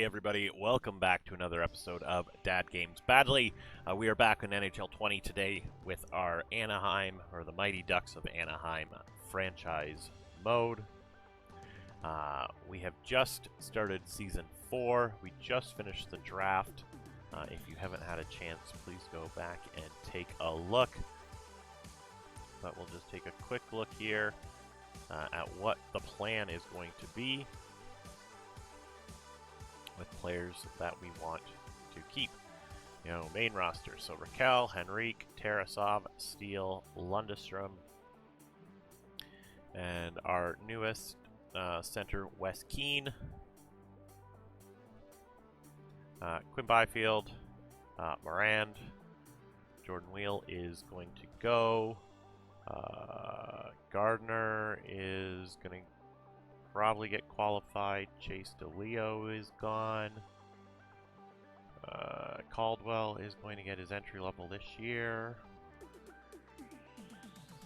everybody, welcome back to another episode of Dad Games Badly. We are back in NHL 20 today with our Anaheim, or the Mighty Ducks of Anaheim franchise mode. We have just started Season 4. We just finished the draft. If you haven't had a chance, please go back and take a look. But we'll just take a quick look here at what the plan is going to be with players that we want to keep. You know, main roster. So Raquel, Henrique, Tarasov, Steele, Lundestrom, and our newest center, Wes Keane, Quinn Byfield, Morand, Jordan Wheel is going to go. Gardner is going to probably get qualified. Chase DeLeo is gone. Caldwell is going to get his entry level this year.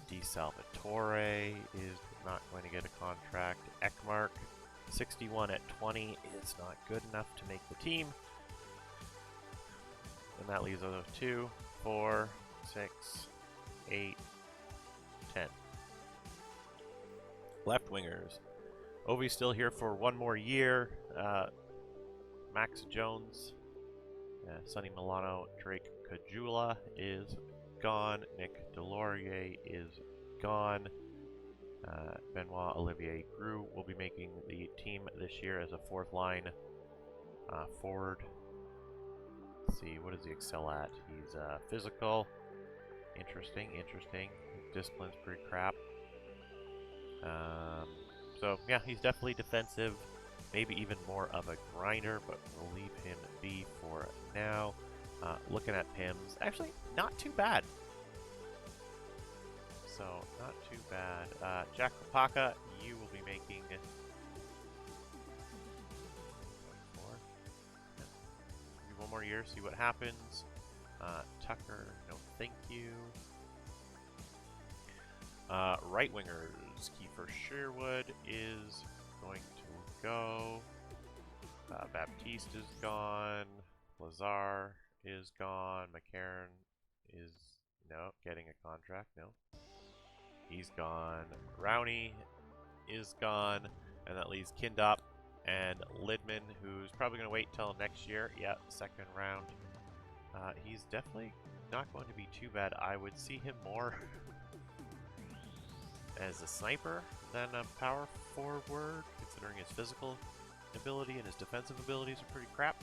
DeSalvatore is not going to get a contract. Ekmark, 61 at 20, is not good enough to make the team. And that leaves us 2, 4, 6, 8, 10. Left wingers. Ovi's still here for one more year. Max Jones, Sonny Milano, Drake Caggiula is gone. Nick Delorier is gone. Benoit Olivier Groux will be making the team this year as a fourth line forward. Let's see, what does he excel at? He's physical. Interesting. Discipline's pretty crap. So, yeah, he's definitely defensive, maybe even more of a grinder, but we'll leave him be for now. Looking at Pims, actually, not too bad. So, not too bad. Jack Kopaka, you will be making... One more year, see what happens. Tucker, no thank you. Right wingers, Kiefer Sherwood is going to go. Baptiste is gone. Lazar is gone. McCarron is getting a contract. No, he's gone. Rowney is gone, and that leaves Kindop and Lidman, who's probably going to wait till next year. Yeah, second round. He's definitely not going to be too bad. I would see him more as a sniper than a power forward, considering his physical ability and his defensive abilities are pretty crap,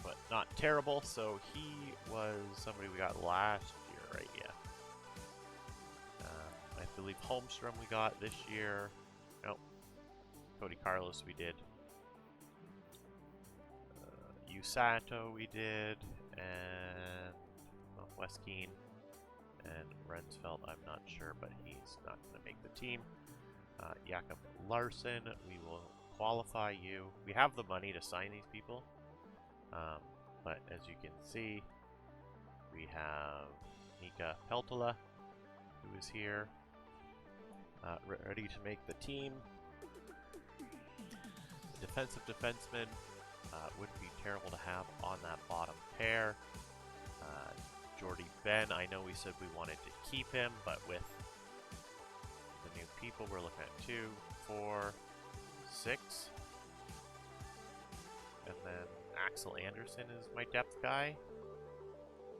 but not terrible. So he was somebody we got last year, right? Yeah. I believe Holmstrom we got this year. Nope. Cody Carlos we did. Usato we did, and Wes Keane. And Rensfeldt, I'm not sure, but he's not going to make the team. Jakob Larson, we will qualify you. We have the money to sign these people, but as you can see, we have Mika Peltola, who is here, ready to make the team. The defensive defenseman wouldn't be terrible to have on that bottom pair. Jordy Ben, I know we said we wanted to keep him, but with the new people, we're looking at 2, 4, 6. And then Axel Anderson is my depth guy.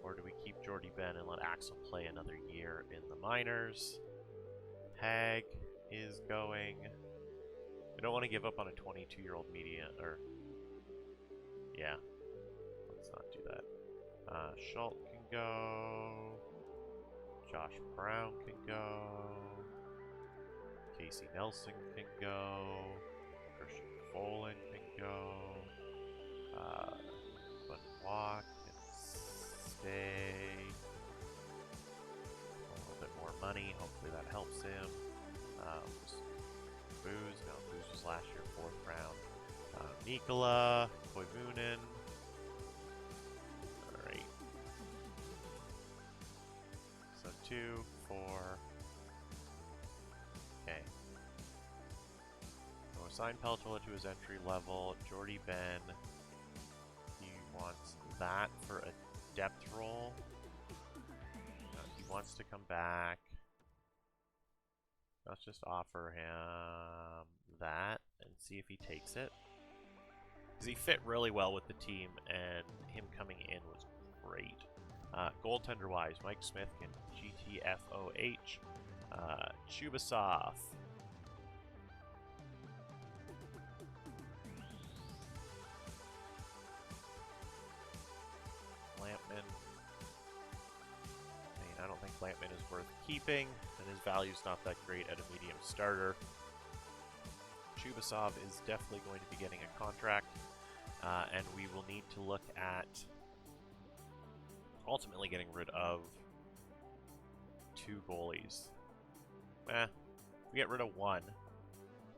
Or do we keep Jordy Ben and let Axel play another year in the minors? Hag is going. We don't want to give up on a 22-year-old media, or... Yeah. Let's not do that. Schultz can go. Josh Brown can go. Casey Nelson can go. Christian Folan can go. Benoit can stay. A little bit more money. Hopefully that helps him. Booze. No, Booze was last year, 4th round. Nikola. Koivunen. Alright. So 2, 4. Okay. Sign Peltola to his entry level. Jordy Ben. He wants that for a depth role. He wants to come back. Let's just offer him that and see if he takes it. Because he fit really well with the team, and him coming in was great. Goaltender-wise, Mike Smith can GTFOH. Chubasov. Lampman. I mean, I don't think Lampman is worth keeping, and his value's not that great at a medium starter. Chubasov is definitely going to be getting a contract, and we will need to look at ultimately getting rid of 2 goalies. We get rid of 1.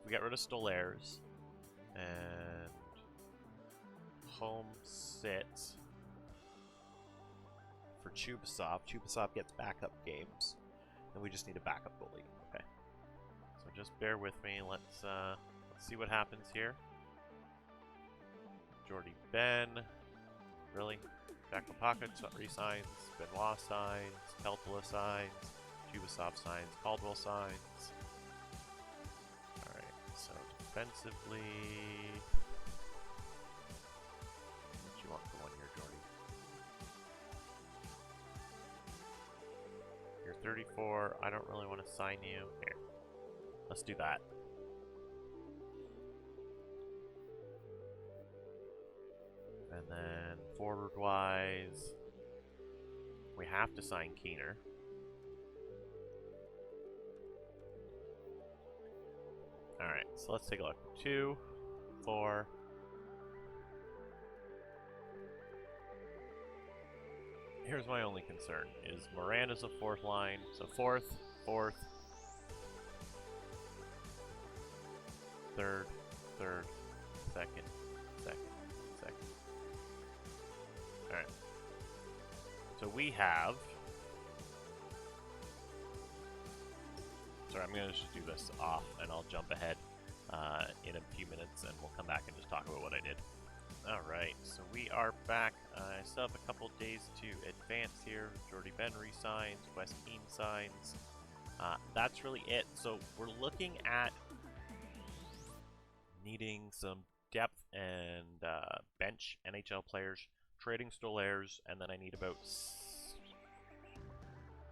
We get rid of Stolaires, and home sits for Chubasov. Chubasov gets backup games, and we just need a backup goalie. Okay, so just bear with me. Let's see what happens here. Jordy Ben, really? Bakapaka resigns, Benoit signs, Peltola signs, Chubasov signs, Caldwell signs. Alright, so defensively, what do you want for 1 year, Jordy? You're 34, I don't really want to sign you. Here, let's do that. And then forward-wise, we have to sign Keener. Alright, so let's take a look. 2, 4. Here's my only concern, is Miranda's a 4th line, so 4th, 4th, 3rd, 3rd, 2nd, 2nd, 2nd. Alright. So we have... Sorry, I'm going to just do this off, and I'll jump ahead in a few minutes, and we'll come back and just talk about what I did. Alright, so we are back. I still have a couple days to advance here. Jordy Ben resigns, Wes Keane signs. That's really it. So we're looking at needing some depth and bench NHL players, trading Stolaires, and then I need about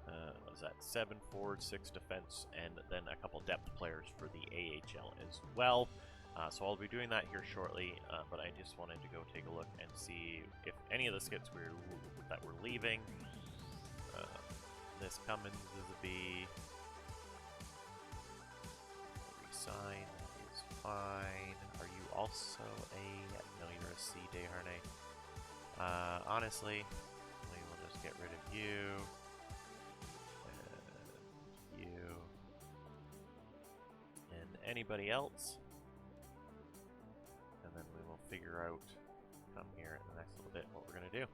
what is that? 7 forward, 6 defense, and then a couple depth players for the AHL as well. So I'll be doing that here shortly, but I just wanted to go take a look and see if any of the skits that we're leaving. This Cummins is a B. Resign is fine. Are you also a... No, you're a C, Desharnais. Honestly, we will just get rid of you. And you. And anybody else. And then we will figure out, come here in the next little bit, what we're going to do.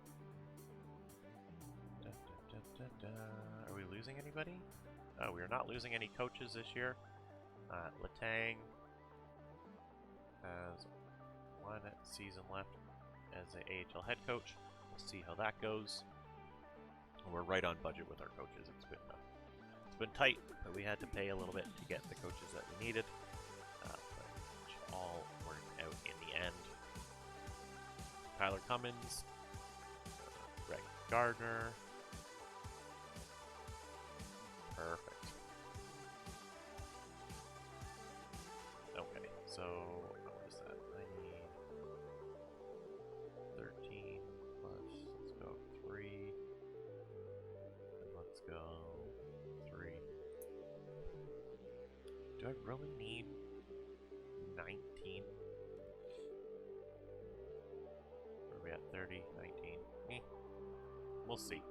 Are we losing anybody? Oh, we are not losing any coaches this year. Letang has 1 season left as an AHL head coach. We'll see how that goes. We're right on budget with our coaches. It's been tight, but we had to pay a little bit to get the coaches that we needed. But it all worked out in the end. Tyler Cummins, Greg Gardner. Perfect. Okay, so what is that? I need 13 plus, let's go 3, and let's go 3. Do I really need 19? Where are we at? 30, 19? We'll see.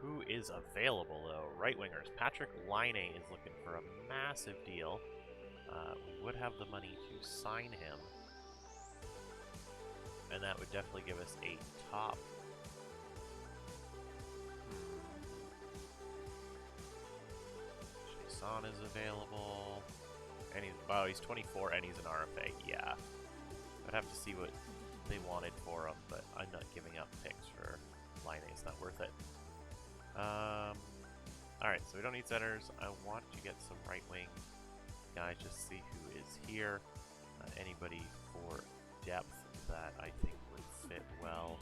Who is available, though? Right wingers. Patrick Laine is looking for a massive deal. We would have the money to sign him. And that would definitely give us a top. Jason is available. And he's 24 and he's an RFA. Yeah. I'd have to see what they wanted for him, but I'm not giving up picks for Line A. It's not worth it. Alright, so we don't need centers. I want to get some right wing guys, just see who is here. Anybody for depth that I think would fit well.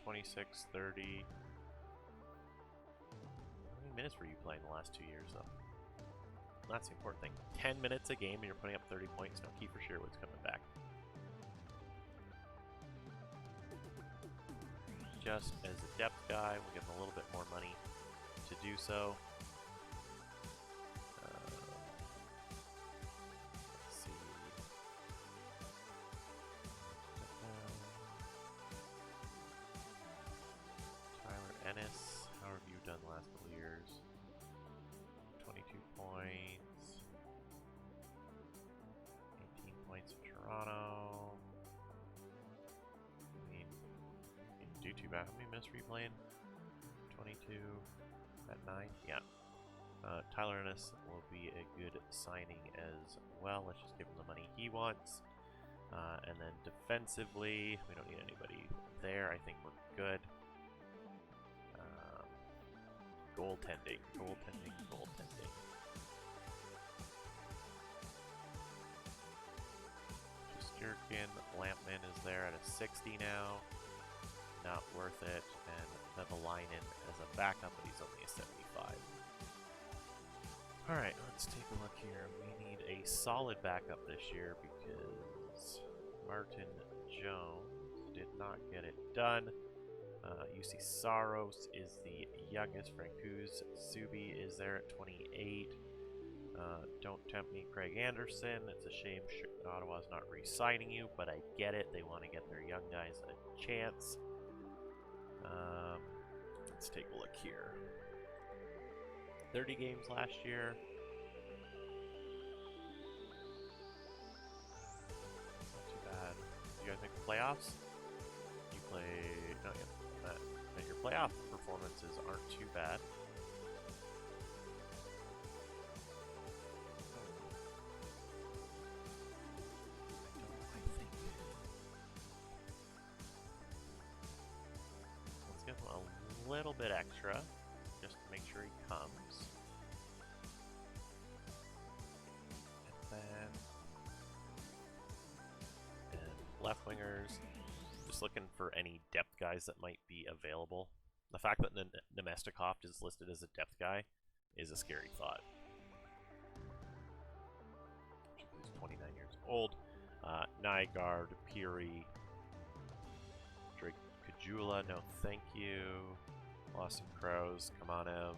26, 30. How many minutes were you playing the last 2 years, though? That's the important thing. 10 minutes a game and you're putting up 30 points. No, Kiefer Sherwood's coming back. Just as a depth guy, we'll give him a little bit more money to do so. Let's see. Tyler Ennis, how have you done the last couple of years? 22 points. 18 points in Toronto. I mean, you didn't do too bad. How many minutes were you playing? 22 at 9? Yeah. Tyler Ennis will be a good signing as well. Let's just give him the money he wants. And then defensively, we don't need anybody there. I think we're good. Goaltending. Justerkin, Lampman is there at a 60 now. Not worth it. And Vevalainen as a backup, but he's only a 75. Alright, let's take a look here. We need a solid backup this year because Martin Jones did not get it done. UC Saros is the youngest. Francouz Subi is there at 28. Don't tempt me, Craig Anderson. It's a shame Ottawa's not re-signing you, but I get it. They want to get their young guys a chance. Let's take a look here. 30 games last year. Not too bad. You guys make the playoffs? You play... No, yeah. Your playoff performances aren't too bad. Let's give him a little bit extra, just to make sure he comes. And left wingers, just looking for any depth guys that might be available. The fact that Nemestikov is listed as a depth guy is a scary thought. He's 29 years old. Nygaard, Peary, Drake Kajula, no thank you. Lawson Crows, Kamenev.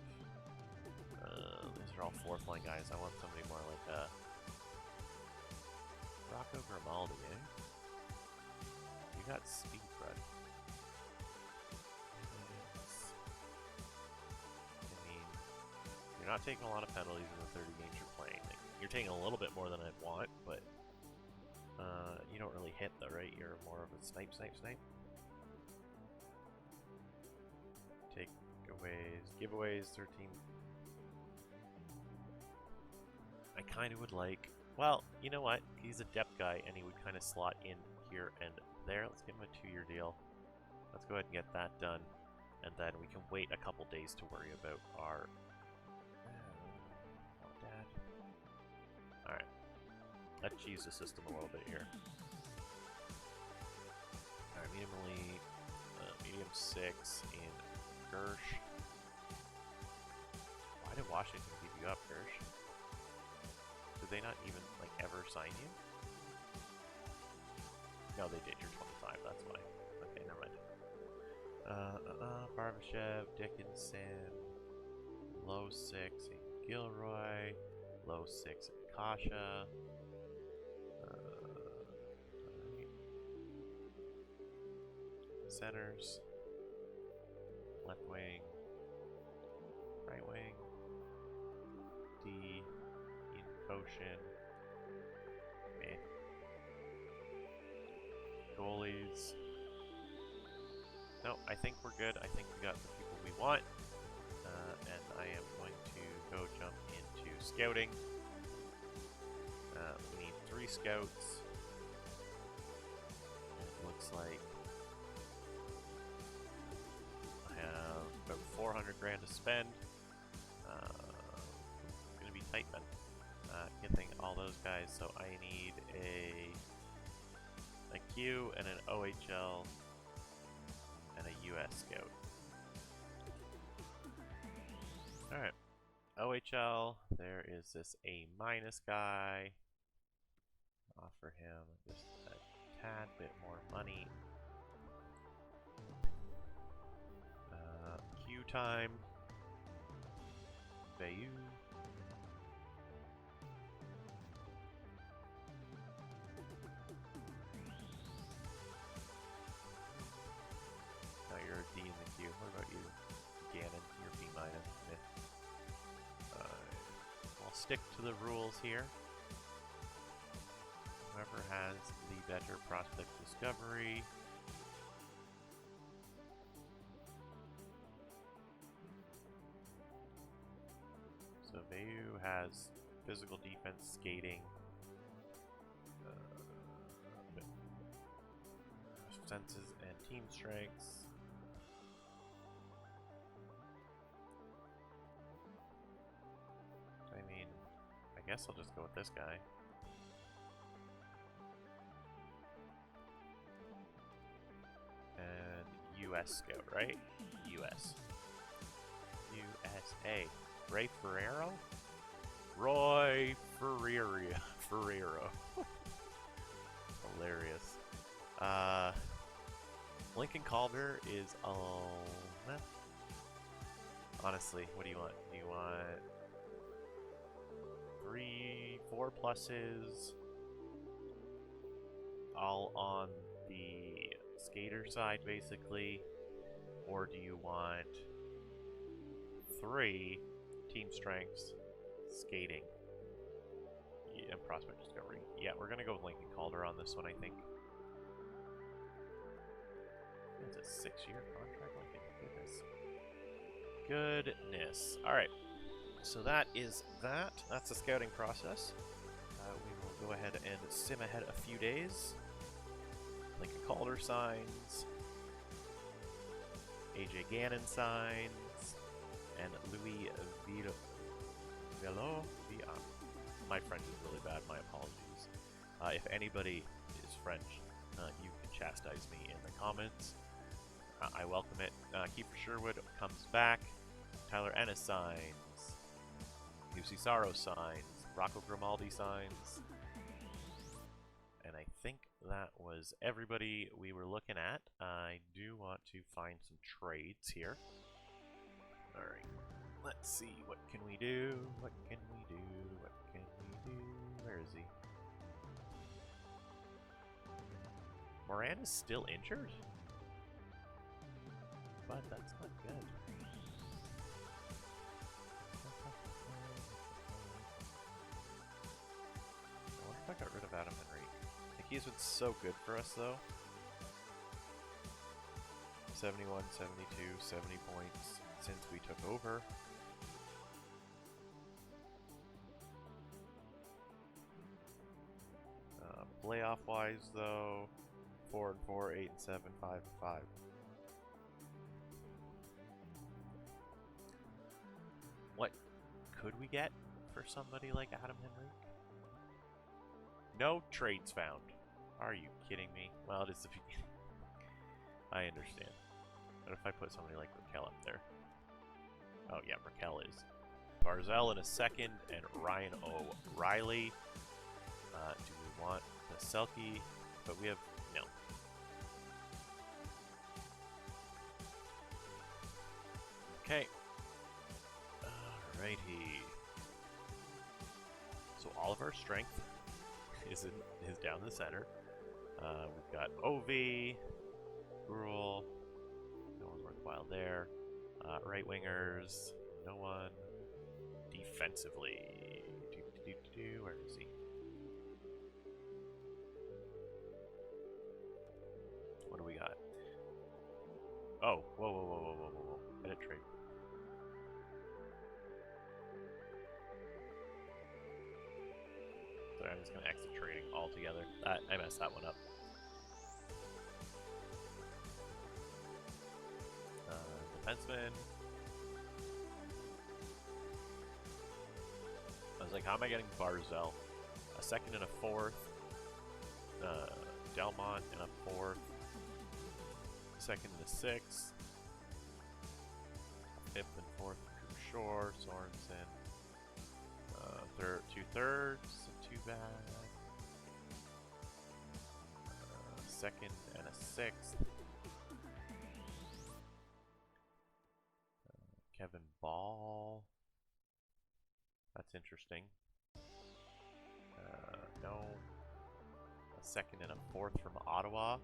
These are all fourth line guys. I want somebody more like Rocco Grimaldi, eh? You got speed, Fred. I mean, you're not taking a lot of penalties in the 30 games you're playing. Like, you're taking a little bit more than I'd want, but you don't really hit though, right? You're more of a snipe. Giveaways, 13. I kind of would like, well, you know what? He's a depth guy and he would kind of slot in here and there. Let's give him a 2-year deal. Let's go ahead and get that done. And then we can wait a couple days to worry about our dad. Alright. Let's cheese the system a little bit here. Alright, medium elite, medium 6 in Gersh. Why did Washington give you up, Gersh? Did they not even, like, ever sign you? No, they did. You're 25, that's why. Okay, never mind. Barbashev, Dickinson, low 6 in Gilroy, low 6 in Kasha. Centers, left wing, right wing, D, in Koshin, goalies. No, I think we're good. I think we got the people we want. And I am going to go jump into scouting. We need 3 scouts. It looks like I have about 400 grand to spend. Gonna be tight then. Getting all those guys, so I need a Q and an OHL and a US scout. Alright. OHL, there is this A- guy. Offer him just a tad bit more money. Q time. Bayou. Now you're a D in the queue. What about you? Gannon, you're B-. I'll stick to the rules here. Whoever has the better prospect discovery. So Vayu has physical defense, skating, senses, and team strengths. I mean, I guess I'll just go with this guy. And US scout, right? US. USA. Ray Ferrero? Roy Ferrero. Hilarious. Lincoln Calder is honestly, what do you want? Do you want 3, 4 pluses all on the skater side basically? Or do you want 3 team strengths, skating, and prospect discovery? Yeah, we're gonna go with Lincoln Calder on this one, I think. It's a 6-year contract. Oh my goodness. Alright. So that is that. That's the scouting process. We will go ahead and sim ahead a few days. Lincoln Calder signs. AJ Gannon signs. And Louis Velo. My French is really bad. My apologies. If anybody is French, you can chastise me in the comments. I welcome it. Kiefer Sherwood comes back. Tyler Ennis signs. UC Saro signs. Rocco Grimaldi signs. And I think that was everybody we were looking at. I do want to find some trades here. Alright. Let's see. What can we do? What can we do? What can we do? Where is he? Moran is still injured? But that's not good. I wonder if I got rid of Adam Henrique. I think he's been so good for us though. 71, 72, 70 points since we took over. Playoff wise though, 4-4, 8-7, 5-5. What could we get for somebody like Adam Henrique? No trades found. Are you kidding me? Well, it is the beginning. I understand. What if I put somebody like Raquel up there? Oh yeah, Raquel is. Barzell in a second, and Ryan O'Reilly. Do we want the Selkie? But we have no. Okay. Alrighty. So all of our strength is down the center. We've got OV, Gruel, no one worthwhile there. Right wingers, no one. Defensively, where is he? What do we got? Oh, whoa, whoa, whoa, whoa, whoa, whoa, whoa. Edit trade. Sorry, I'm just gonna exit trading altogether. I messed that one up. Defenseman. I was like, how am I getting Barzell? A second and a fourth. Delmont and a fourth. Second and a sixth. Fifth and fourth, Drew Shore, Sorensen. Two thirds, too bad. Second and a sixth. Kevin Ball. That's interesting. No. A second and a fourth from Ottawa.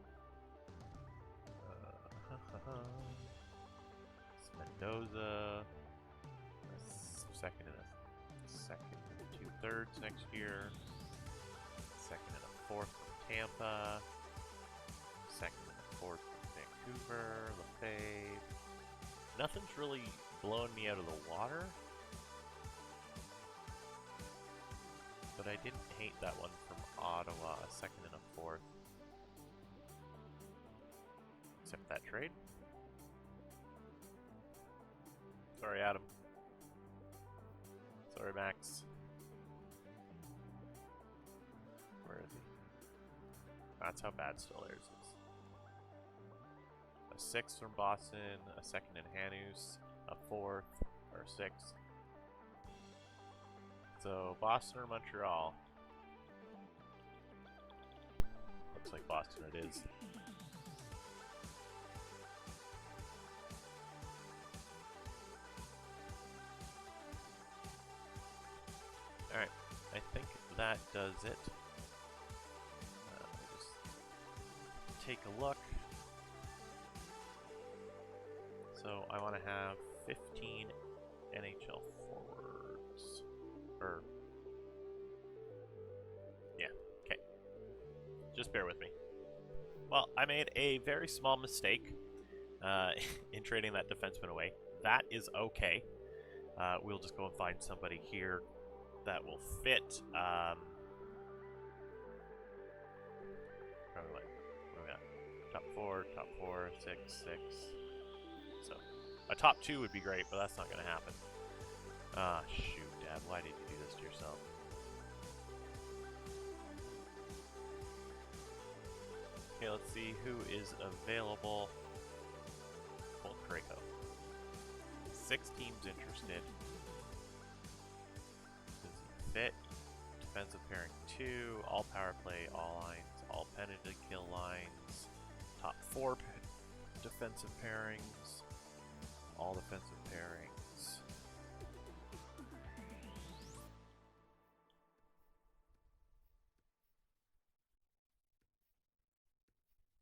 Mendoza. Second and two thirds next year. Second and a fourth from Tampa. Second and a fourth from Vancouver. Lefebvre. Nothing's really blowing me out of the water. But I didn't hate that one from Ottawa. A second and a fourth. Except that trade. Sorry, Adam. Sorry, Max. Where is he? That's how bad Still Airs is. A sixth from Boston, a second in Hanus, a fourth, or a sixth. So, Boston or Montreal? Looks like Boston it is. Alright, I think that does it. Let me just take a look. So I want to have 15 NHL forwards. Yeah, okay. Just bear with me. Well, I made a very small mistake in trading that defenseman away. That is okay. We'll just go and find somebody here that will fit. What are we at? Top four, six. So, a top two would be great, but that's not going to happen. Ah, shoot, Dad, why did you do this to yourself? Okay, let's see who is available. Colt Krakow. 6 teams interested. Does he fit? Defensive pairing 2, all power play, all lines, all penalty kill lines, top 4 defensive pairings, all defensive pairings.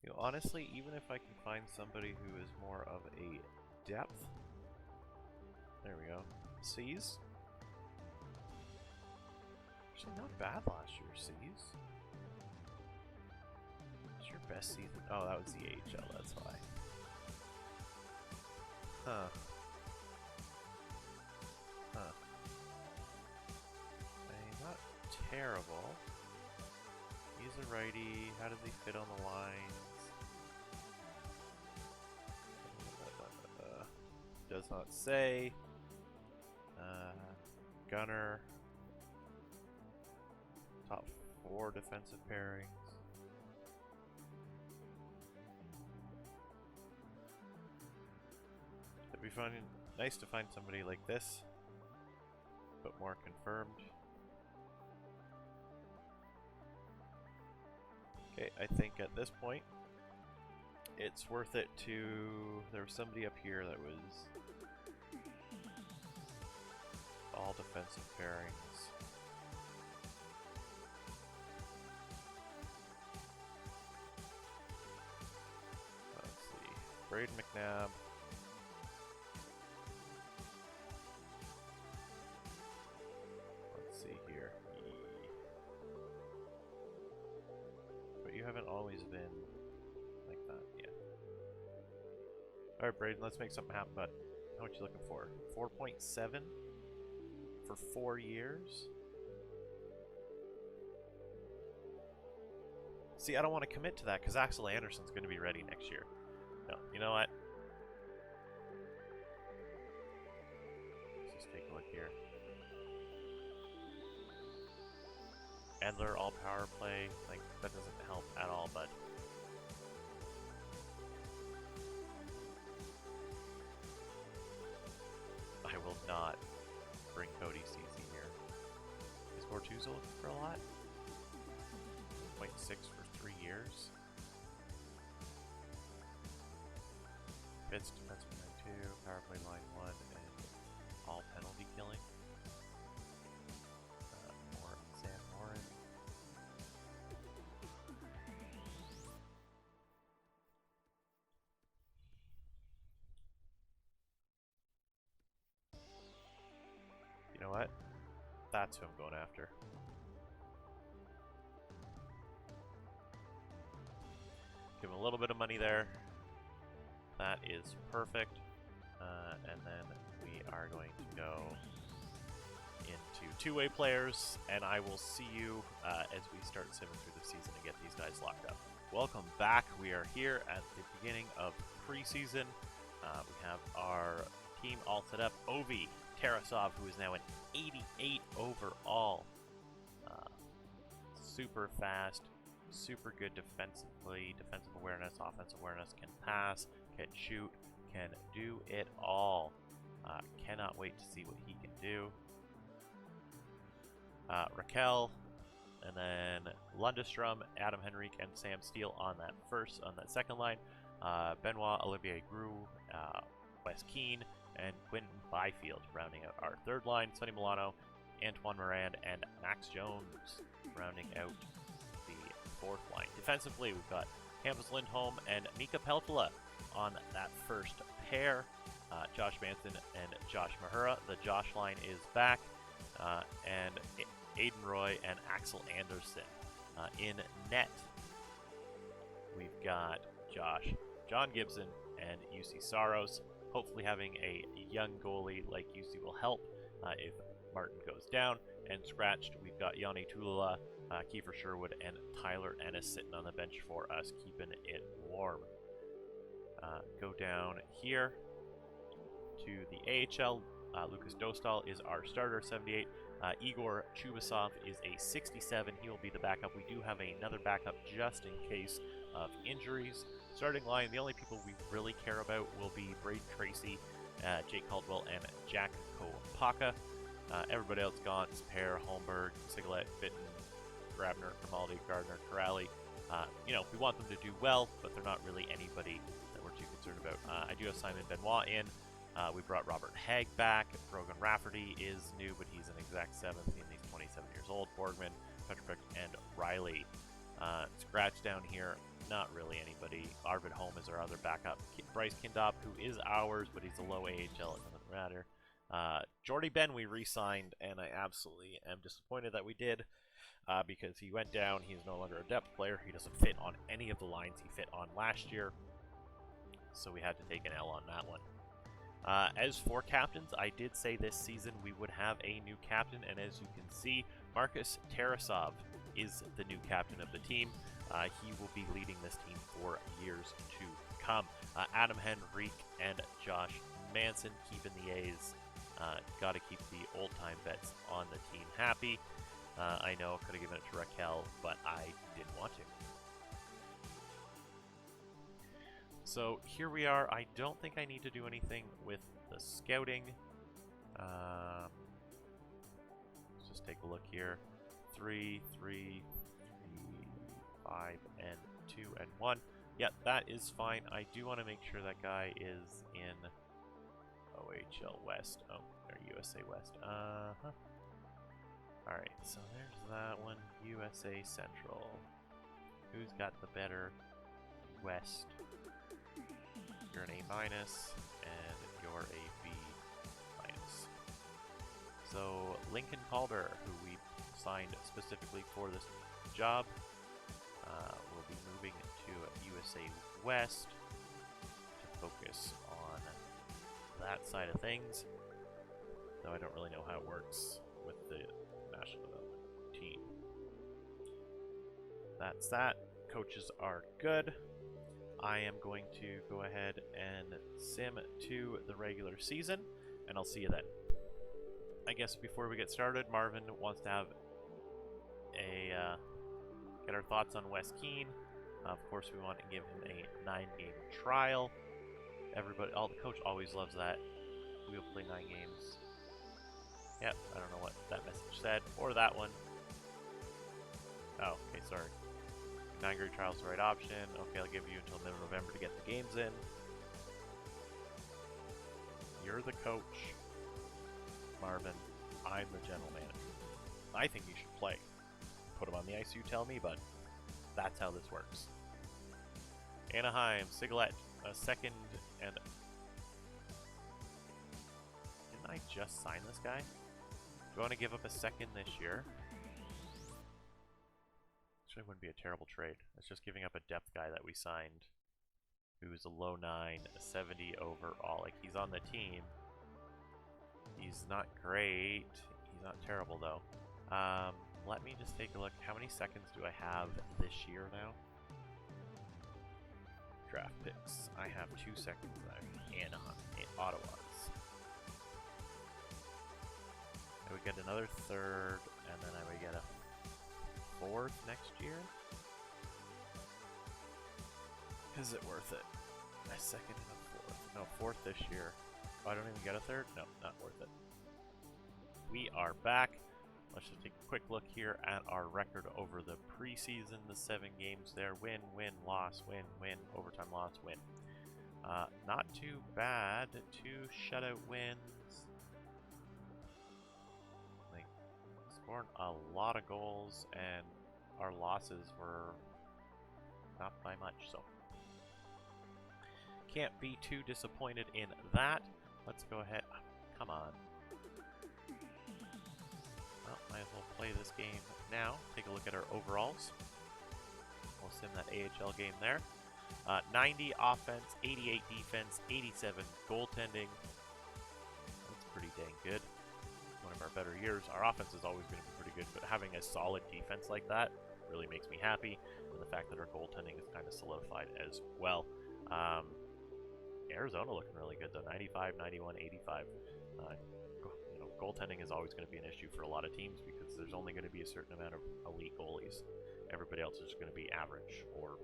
You know, honestly, even if I can find somebody who is more of a depth, there we go, C's. Actually, not bad last year, C's. What's your best season? Oh, that was the AHL, that's why. Huh. Not terrible. He's a righty. How does he fit on the lines? Does not say. Gunner. Top 4 defensive pairings. It'd be fun, nice to find somebody like this, but more confirmed. Okay, I think at this point, it's worth it to... There was somebody up here that was all defensive pairings. Let's see. Braden McNabb. Let's see here. But you haven't always been like that, yeah. Alright, Braden, let's make something happen, bud. How much you looking for? 4.7 for 4 years? See, I don't want to commit to that because Axel Anderson's going to be ready next year. No, you know what? Let's just take a look here. Edler, all power play. Like, that doesn't help at all, bud. I will not bring Cody CC here. Is Bortuzzo looking for a lot? 0.6 for 3 years. Fits defensive line 2, power play line 1, and all penalty killing. More Sam Morin. You know what? That's who I'm going after. Give him a little bit of money there. That is perfect. And then we are going to go into two-way players, and I will see you as we start simming through the season and get these guys locked up. Welcome back. We are here at the beginning of preseason. We have our team all set up. Ovi Tarasov, who is now an 88 overall. Super fast, super good defensively, defensive awareness, offensive awareness, can pass, can shoot, can do it all. Cannot wait to see what he can do. Raquel, and then Lundestrom, Adam Henrique, and Sam Steele on that second line. Benoit, Olivier Grou, Wes Keane, and Quentin Byfield rounding out our third line. Sonny Milano, Antoine Morand, and Max Jones rounding out the fourth line. Defensively, we've got Hampus Lindholm and Mika Peltola on that first pair. Josh Manson and Josh Mahura. The Josh line is back. And Aiden Roy and Axel Anderson. In net, we've got John Gibson, and UC Saros. Hopefully having a young goalie like UC will help if Martin goes down. And scratched, we've got Yanni Tulula, Kiefer Sherwood, and Tyler Ennis sitting on the bench for us, keeping it warm. Go down here to the AHL. Lucas Dostal is our starter, 78. Igor Chubasov is a 67. He will be the backup. We do have another backup just in case of injuries. Starting line, the only people we really care about will be Braden Tracy, Jake Caldwell, and Jack Kopaka. Everybody else gone. Spare, Holmberg, Sigalet, Fitton, Grabner, Grimaldi, Gardner, Corrali. We want them to do well, but they're not really anybody that we're too concerned about. I do have Simon Benoit in. We brought Robert Haig back. Brogan Rafferty is new, but he's an exact 7th, and he's 27 years old. Borgman, Petrovic, and Riley. Scratch down here, not really anybody. Arvid Holm is our other backup. Bryce Kindop, who is ours, but he's a low AHL, it doesn't matter. Jordy Ben we re-signed, and I absolutely am disappointed that we did, because he went down. He's no longer a depth player. He doesn't fit on any of the lines he fit on last year, so we had to take an L on that one. As for captains, I did say this season we would have a new captain, and as you can see, Marcus Tarasov is the new captain of the team. He will be leading this team for years to come. Adam Henrique and Josh Manson keeping the A's. Got to keep the old-time vets on the team happy. I know I could have given it to Raquel, but I didn't want to. So here we are. I don't think I need to do anything with the scouting. Let's just take a look here. 3, 3, 5, and 2, and 1. Yeah, that is fine. I do want to make sure that guy is in OHL West. Oh, or USA West. Alright, so there's that one. USA Central. Who's got the better West? You're an A-, and you're a B-. So, Lincoln Calder, who we signed specifically for this job, will be moving to USA West to focus on that side of things. Though I don't really know how it works with the national development team. That's that. Coaches are good. I am going to go ahead and sim to the regular season, and I'll see you then. I guess before we get started, Marvin wants to have a get our thoughts on Wes Keane. Of course, we want to give him a 9-game trial. Everybody, the coach always loves that. We will play 9 games. Yep, I don't know what that message said, or that one. Oh, okay, sorry. 9-game trial is the right option. Okay, I'll give you until mid-November to get the games in. You're the coach, Marvin. I'm the general manager. I think you should play. Put him on the ice, you tell me, but that's how this works. Anaheim, Sigalet, a second, and... Didn't I just sign this guy? Do I want to give up a second this year? Actually, wouldn't be a terrible trade. It's just giving up a depth guy that we signed, who's a low 9, a 70 overall. Like, he's on the team. He's not great. He's not terrible, though. Let me just take a look. How many seconds do I have this year now? Draft picks. I have 2 seconds left. Anaheim, Ottawa's. I would get another 3rd, and then I would get a 4th next year. Is it worth it? A 2nd and a 4th. No, 4th this year. Oh, I don't even get a 3rd? No, not worth it. We are back. Let's just take a quick look here at our record over the preseason. The 7 games there. Win, win, loss, win, win, overtime loss, win. Not too bad. 2 shutout wins. Like, scored a lot of goals, and our losses were not by much, so can't be too disappointed in that. Let's go ahead. Come on. Well, might as well play this game now. Take a look at our overalls. We'll sim that AHL game there. 90 offense, 88 defense, 87 goaltending. That's pretty dang good. One of our better years. Our offense is always going to be pretty good, but having a solid defense like that really makes me happy. And the fact that our goaltending is kind of solidified as well. Arizona looking really good though. 95, 91, 85. Goaltending is always going to be an issue for a lot of teams because there's only going to be a certain amount of elite goalies. Everybody else is going to be average or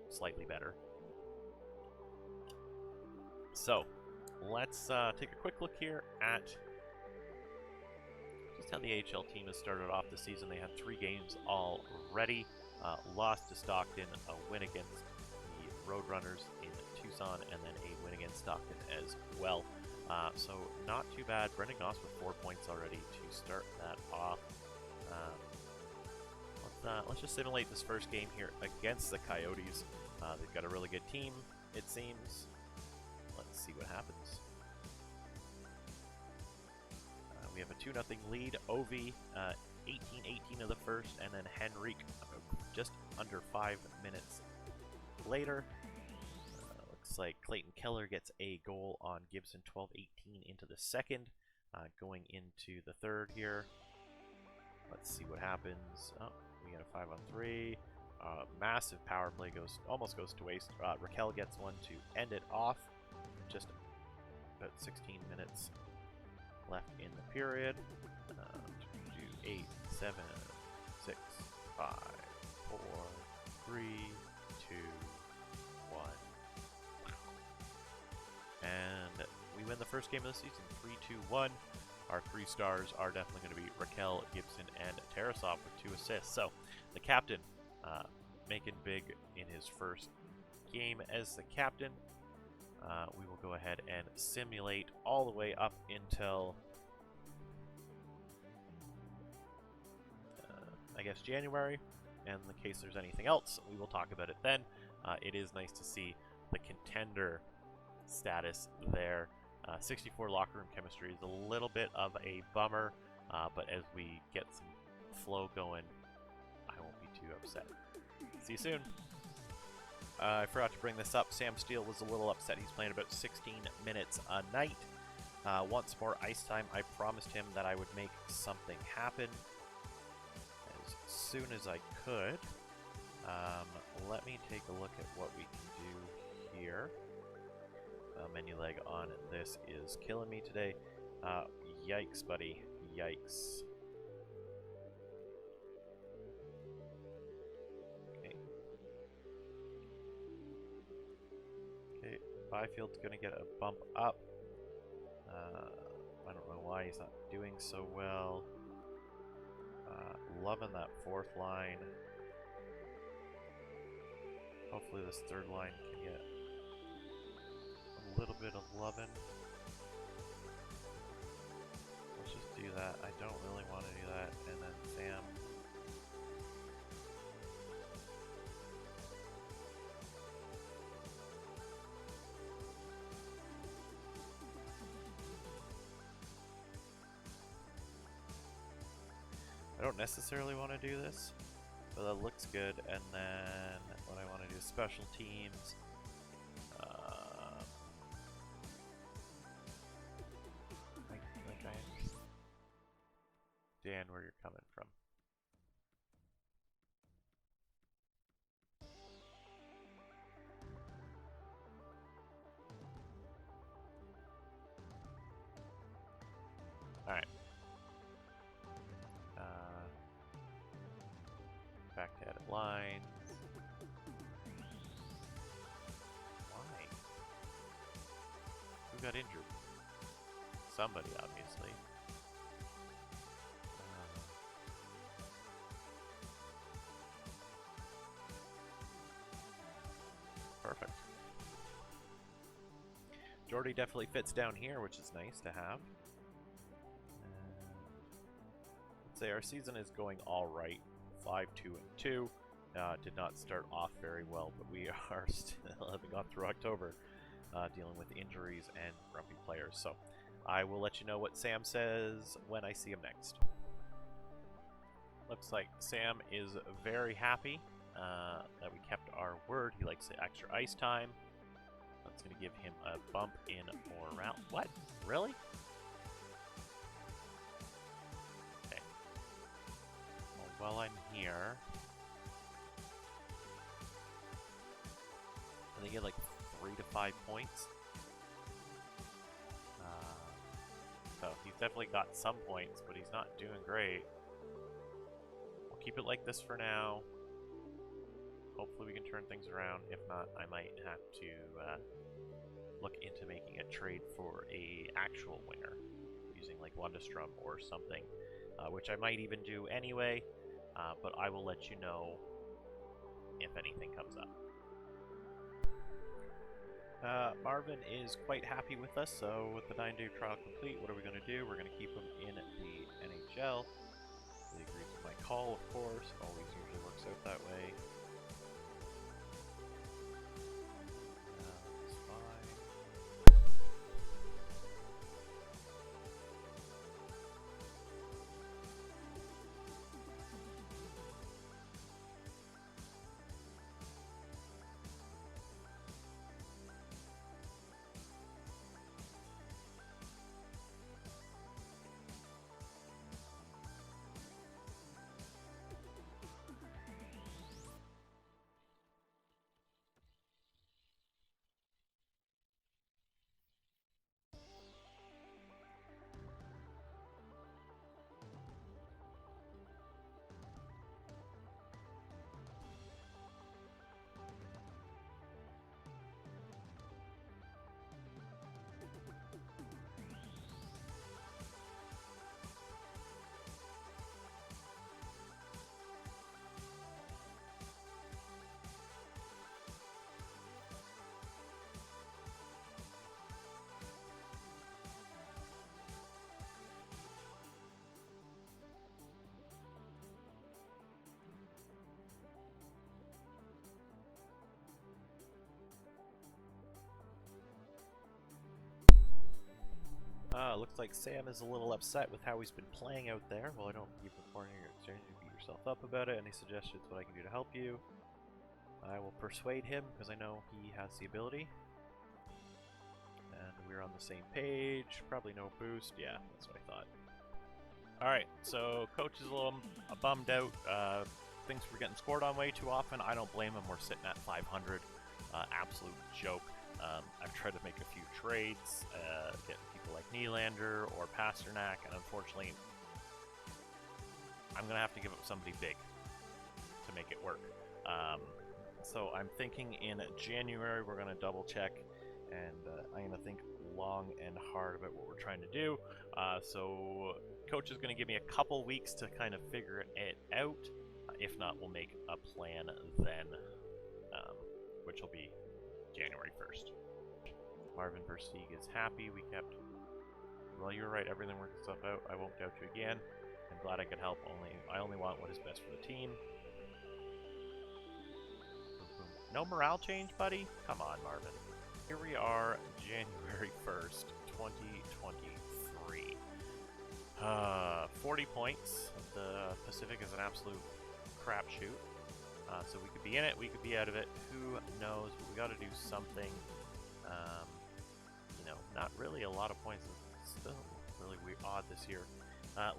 slightly better. So, let's take a quick look here at just how the AHL team has started off the season. They had 3 games already. Lost to Stockton, a win against the Roadrunners in Tucson, and then a win against Stockton as well. So not too bad. Brendan Goss with 4 points already to start that off. Let's just simulate this first game here against the Coyotes. They've got a really good team, it seems. Let's see what happens. We have a 2-0 lead. Ovi, 18-18 of the first, and then Henrique just under 5 minutes later. Looks like Clayton Keller gets a goal on Gibson, 12-18 into the second. Going into the third here. Let's see what happens. Oh, we got a 5-on-3. Massive power play almost goes to waste. Raquel gets one to end it off. Just about 16 minutes left in the period. 8, 7, 6, 5, 4, 3, 2, 1. And we win the first game of the season, 3-2-1. Our 3 stars are definitely going to be Raquel, Gibson, and Tarasov with 2 assists. So the captain making big in his first game as the captain. We will go ahead and simulate all the way up until I guess January, and in case there's anything else, we will talk about it then. It is nice to see the contender status there. 64 locker room chemistry is a little bit of a bummer, but as we get some flow going, I won't be too upset. See you soon. I forgot to bring this up. Sam Steele was a little upset. He's playing about 16 minutes a night. Wants more ice time. I promised him that I would make something happen as soon as I could. Let me take a look at what we can do here. Menu lag on. This is killing me today. Yikes, buddy. Yikes. Okay. Okay, Byfield's gonna get a bump up. I don't know why he's not doing so well. Loving that fourth line. Hopefully this third line can get a little bit of loving. Let's just do that. I don't really want to do that. And then Sam. I don't necessarily want to do this, but that looks good. And then what I want to do is special teams. Dan, where you're coming from. Alright. Back to edit lines. Why? Who got injured? Somebody, obviously. Perfect. Jordy definitely fits down here, which is nice to have. Let's say our season is going all right. 5-2-2. Did not start off very well, but we are still having gone through October dealing with injuries and grumpy players. So I will let you know what Sam says when I see him next. Looks like Sam is very happy that we kept our word. He likes the extra ice time. That's going to give him a bump in for round. What? Really? Okay. Well, while I'm here, I think get like 3 to 5 points. So he's definitely got some points, but he's not doing great. We'll keep it like this for now. Hopefully we can turn things around. If not, I might have to look into making a trade for a actual winger, using like Lundestrom or something, which I might even do anyway, but I will let you know if anything comes up. Marvin is quite happy with us, so with the 9-day trial complete, what are we going to do? We're going to keep him in the NHL. He agrees with my call, of course. It always usually works out that way. That's fine. Looks like Sam is a little upset with how he's been playing out there. Well, I don't keep reporting your exchange. You beat yourself up about it. Any suggestions what I can do to help you? I will persuade him because I know he has the ability. And we're on the same page. Probably no boost. Yeah, that's what I thought. Alright, so coach is a little bummed out. Thinks we're getting scored on way too often. I don't blame him. We're sitting at 500. Absolute joke. I've tried to make a few trades, getting people like Nylander or Pasternak, and unfortunately, I'm going to have to give up somebody big to make it work. So I'm thinking in January we're going to double check, and I'm going to think long and hard about what we're trying to do. So coach is going to give me a couple weeks to kind of figure it out. If not, we'll make a plan then, which will be January 1st. Marvin Versteeg is happy. We kept... Well, you're right. Everything worked itself out. I won't doubt you again. I'm glad I could help. I only want what is best for the team. No morale change, buddy? Come on, Marvin. Here we are, January 1st, 2023. 40 points. The Pacific is an absolute crapshoot. So we could be in it, we could be out of it. Who knows? But we got to do something. You know, not really a lot of points. It's still really odd this year.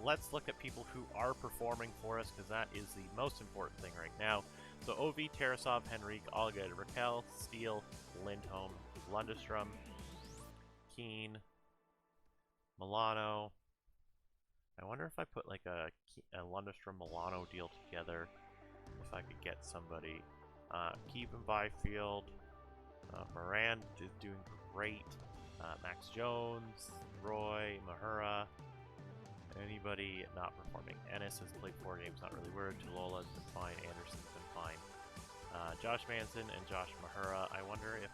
Let's look at people who are performing for us, because that is the most important thing right now. So OV, Tarasov, Henrique, Alligator, Raquel, Steele, Lindholm, Lundestrom, Keane, Milano. I wonder if I put like a Lundestrom-Milano deal together, if I could get somebody. Keevan Byfield, Moran is doing great. Max Jones, Roy, Mahura. Anybody not performing? Ennis has played 4 games, not really worried. Tulola's been fine. Anderson's been fine. Josh Manson and Josh Mahura. I wonder if...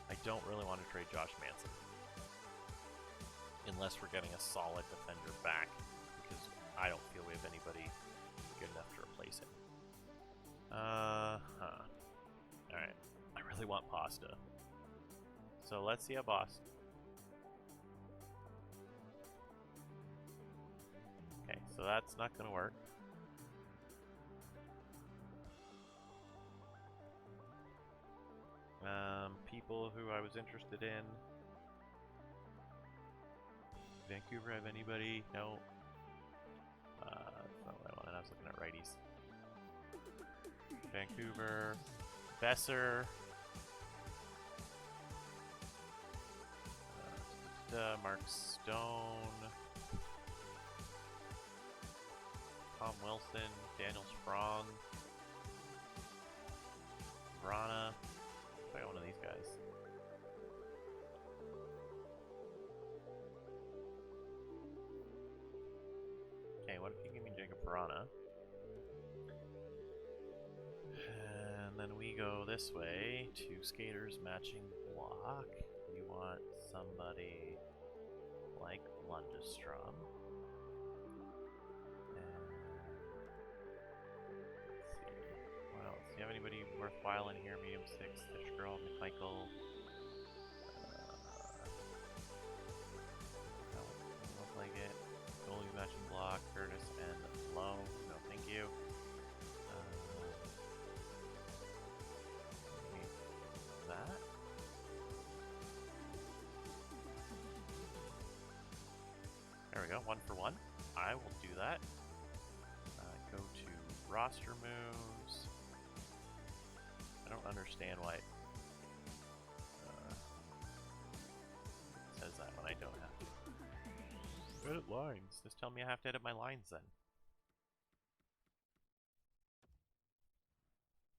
I don't really want to trade Josh Manson. Unless we're getting a solid defender back. Because I don't feel we have anybody good enough to replace him. Alright. I really want Pasta. So let's see a boss. Okay, so that's not going to work. People who I was interested in. Vancouver have anybody? No. That's not what I wanted. I was looking at righties. Vancouver. Besser. Mark Stone. Tom Wilson. Daniel Sprong. Vrana. I got one of these guys. Okay, what if you give me Jacob Vrana? And then we go this way to skaters matching block. We want somebody like Lundestrom. Do you have anybody worthwhile in here? Medium 6, Fish Girl, McMichael. Doesn't look like it. Goalie matching block, Curtis and Lowe. No, thank you. That. There we go, 1 for 1. I will do that. Go to roster moves. I don't understand why it says that when I don't have to. Edit lines. Just tell me I have to edit my lines then.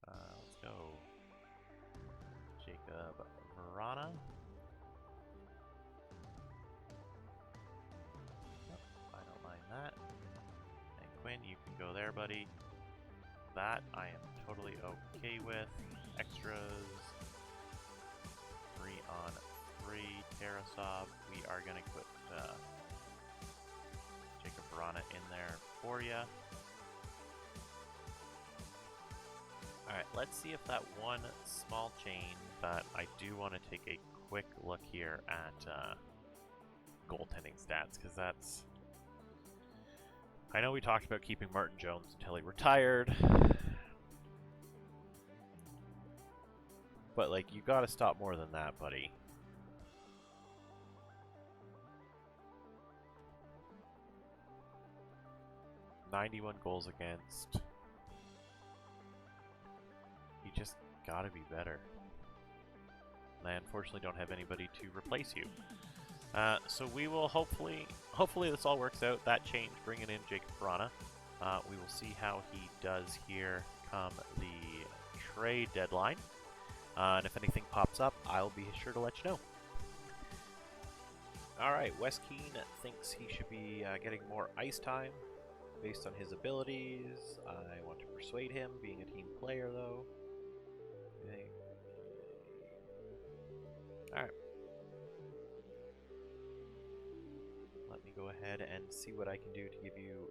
Let's go. Jacob Vrana. Yep, I don't mind that. And Quinn, you can go there, buddy. That I am totally okay with. Extras. 3 on 3. Tarasov. We are going to put Jacob Vrana in there for you. Alright, let's see if that one small change, but I do want to take a quick look here at goaltending stats, because that's... I know we talked about keeping Martin Jones until he retired. but like you gotta stop more than that, buddy. "91 goals against." You just gotta be better. And I unfortunately don't have anybody to replace you. So we will hopefully this all works out. That change, bringing in Jacob Brana. We will see how he does here come the trade deadline. And if anything pops up, I'll be sure to let you know. Alright, Wes Keane thinks he should be getting more ice time based on his abilities. I want to persuade him, being a team player though. Alright. Let me go ahead and see what I can do to give you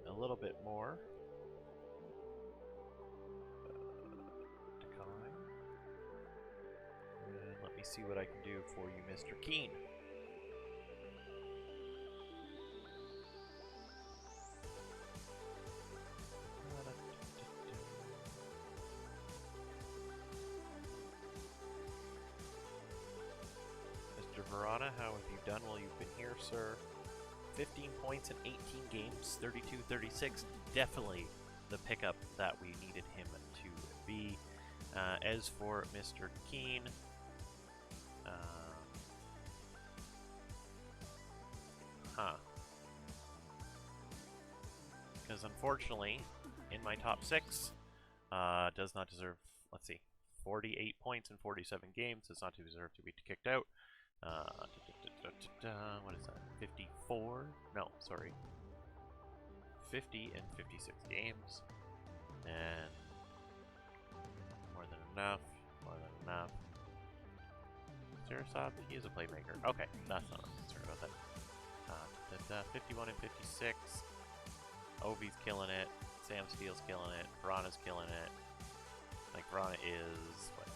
a little bit more. Decline. And let me see what I can do for you, Mr. Keane. Mr. Verana, how have you done while you've been here, sir? 15 points in 18 games, 32-36. Definitely the pickup that we needed him to be. As for Mr. Keane, because unfortunately, in my top 6, does not deserve, let's see, 48 points in 47 games, does not deserve to be kicked out. What is that? 54? No, sorry. 50 in 56 games. And more than enough. More than enough. Sarasov, he is a playmaker. Okay, that's not what I'm concerned about that. 51 and 56. Ovi's killing it. Sam Steele's killing it. Verana's killing it. Like, Verana is, what,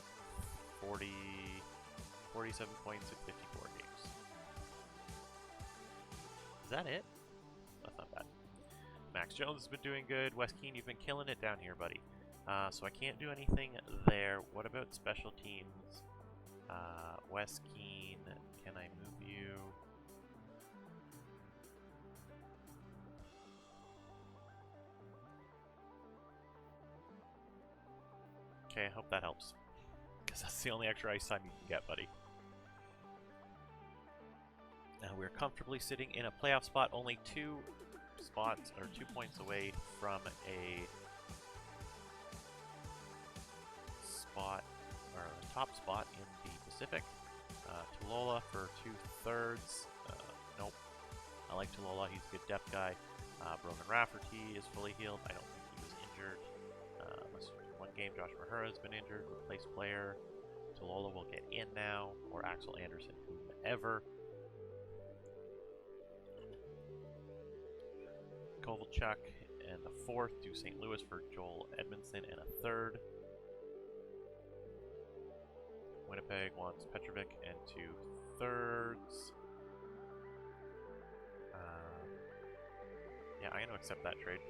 47 points in 54 games. Is that it? That's not bad. Max Jones has been doing good. Wes Keane, you've been killing it down here, buddy. So I can't do anything there. What about special teams? Wes Keane, can I move you? Okay, I hope that helps. Because that's the only extra ice time you can get, buddy. Now we're comfortably sitting in a playoff spot, only 2 spots, or 2 points away from a spot, or a top spot in the Pacific. Tulola for 2/3. Nope. I like Tulola, he's a good depth guy. Brogan Rafferty is fully healed. I don't think he was injured. One game, Josh Mahura has been injured, replaced player. Tulola will get in now, or Axel Anderson, whomever. Kovalchuk and the 4th to St. Louis for Joel Edmondson and a 3rd. Winnipeg wants Petrovic and 2/3. Yeah, I'm going to accept that trade.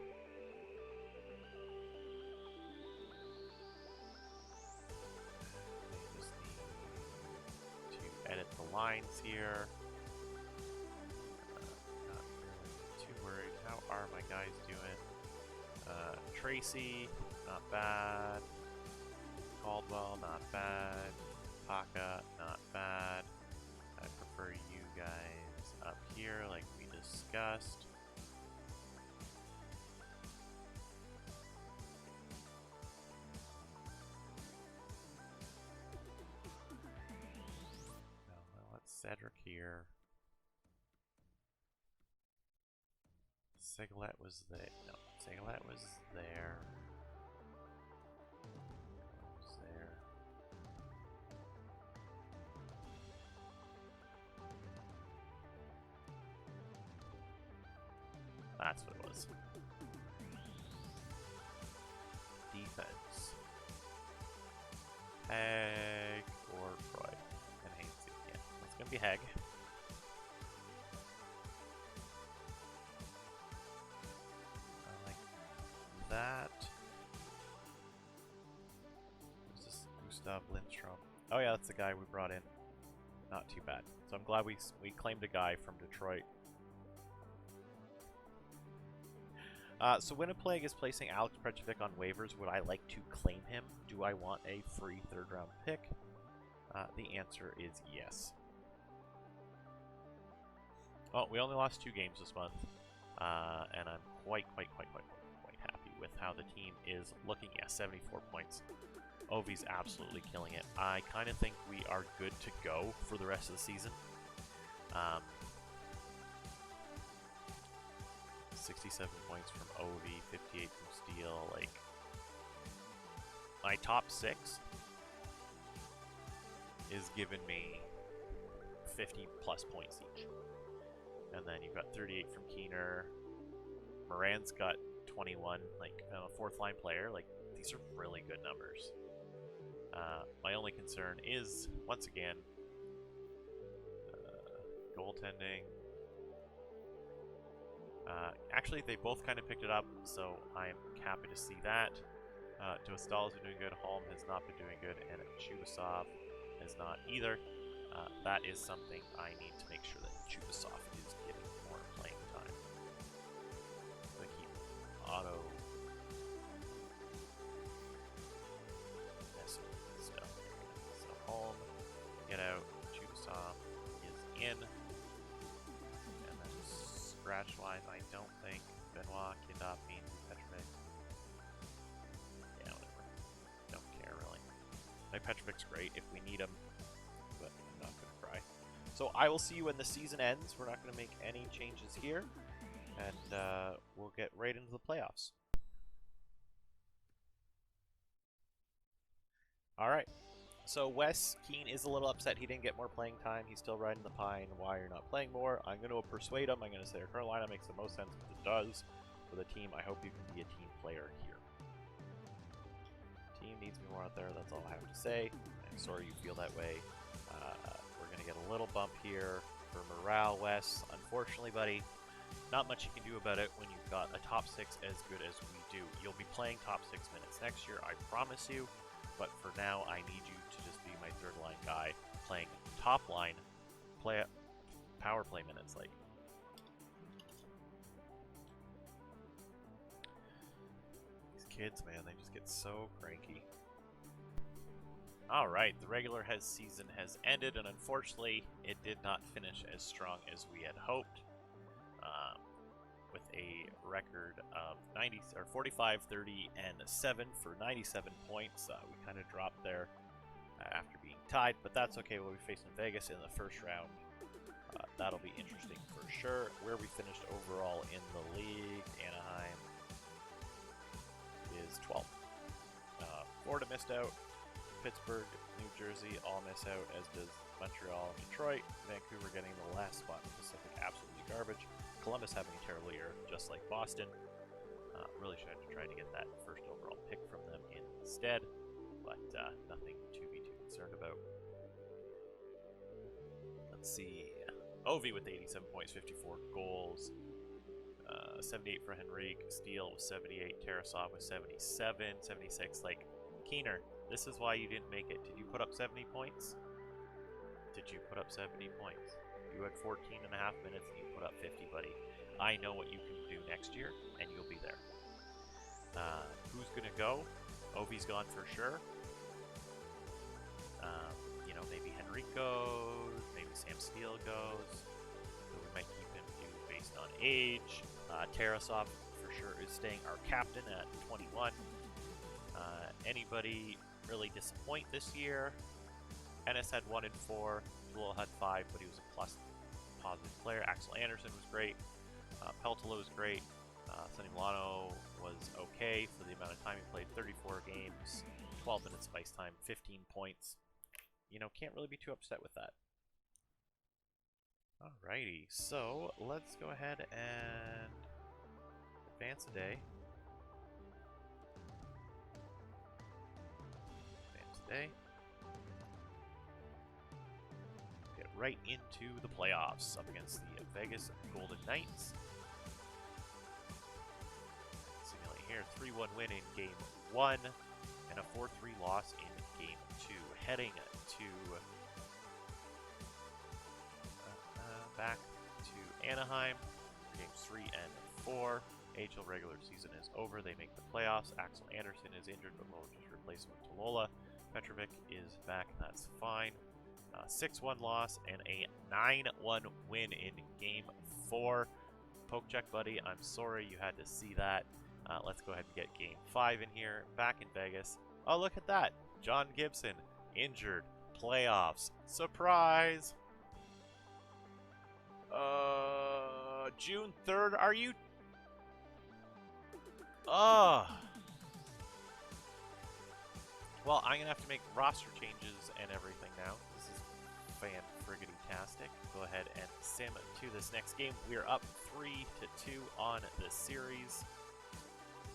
I just need to edit the lines here. Not really too worried. How are my guys doing? Tracy, not bad. Caldwell, not bad. Paka, not bad. I prefer you guys up here like we discussed. No, let's Cedric here. Sigalet was there. No, Sigalet was there. Was there. That's what it was. Defense. Hag or Troy. And Hainsey. Yeah, it's gonna be Hag. I like that. Who's this? Who's Gustav Lindstrom. Oh yeah, that's the guy we brought in. Not too bad. So I'm glad we claimed a guy from Detroit. So Winnipeg is placing Alex Prechovic on waivers. Would I like to claim him? Do I want a free third-round pick? The answer is yes. Well, we only lost 2 games this month, and I'm quite happy with how the team is looking at 74 points. Ovi's absolutely killing it. I kind of think we are good to go for the rest of the season. 67 points from Ovi, 58 from Steele. Like, my top 6 is giving me 50 plus points each. And then you've got 38 from Keener. Moran's got 21, like a 4th line player. Like, these are really good numbers. My only concern is, once again, goaltending. Actually, they both kind of picked it up, so I'm happy to see that. Dostal has been doing good, Holm has not been doing good, and Chubasov has not either. That is something I need to make sure that Chubasov is getting more playing time. I'm going to keep auto messing with this stuff. So Holm, get out, Chubasov is in. And then scratch-wise, I don't think Benoit, Kindop, means Petrovic. Yeah, whatever. Don't care, really. My Petrovic's great if we need him, but I'm not going to cry. So I will see you when the season ends. We're not going to make any changes here, and we'll get right into the playoffs. All right. So Wes Keane is a little upset he didn't get more playing time. He's still riding the pine. Why you're not playing more? I'm going to persuade him. I'm going to say Carolina makes the most sense because it does for the team. I hope you can be a team player here. Team needs me more out there. That's all I have to say. I'm sorry you feel that way. We're going to get a little bump here for morale, Wes. Unfortunately, buddy, not much you can do about it when you've got a top 6 as good as we do. You'll be playing top 6 minutes next year, I promise you. But for now, I need you to just be my third line guy, playing top line, power play minutes. Like, these kids, man, they just get so cranky. All right, the regular season has ended, and unfortunately, it did not finish as strong as we had hoped. With a record of 45, 30, and 7 for 97 points. We kind of dropped there after being tied, but that's okay. We'll be facing Vegas in the first round. That'll be interesting for sure. Where we finished overall in the league, Anaheim is 12th. Florida missed out. Pittsburgh, New Jersey all miss out, as does Montreal and Detroit. Vancouver getting the last spot in the Pacific, absolutely garbage. Columbus having a terrible year, just like Boston. Really should have tried to get that first overall pick from them instead, but nothing to be too concerned about. Let's see. Ovi with 87 points, 54 goals. 78 for Henrique. Steele with 78. Tarasov with 77, 76. Like, Keener, this is why you didn't make it. Did you put up 70 points? Did you put up 70 points? You had 14 and a half minutes and you put up 50, buddy. I know what you can do next year, and you'll be there. Who's going to go? Ovi's gone for sure. You know, maybe Henrique goes, maybe Sam Steele goes. So we might keep him too based on age. Tarasov for sure is staying our captain at 21. Anybody really disappoint this year? Ennis had 1 and 4. Jewel had 5, but he was a plus positive player. Axel Anderson was great. Peltolo was great. Sonny Milano was okay for the amount of time he played. 34 games, 12 minutes of ice time, 15 points. You know, can't really be too upset with that. Alrighty, so let's go ahead and advance a day. Advance a day. Get right into the playoffs up against the Vegas Golden Knights. Simulate here, 3-1 win in Game 1 and a 4-3 loss in Game heading to back to Anaheim. Games 3 and 4. AHL regular season is over. They make the playoffs. Axel Anderson is injured, but we'll just replace him with Tolola. Petrovic is back. That's fine. 6-1 loss and a 9-1 win in Game 4. Poke check, buddy. I'm sorry you had to see that. Let's go ahead and get Game 5 in here. Back in Vegas. Oh, look at that. John Gibson, injured. Playoffs. Surprise! June 3rd, are you... Well, I'm going to have to make roster changes and everything now. This is fan-friggity-tastic. Go ahead and sim to this next game. We're up 3-2 on the series.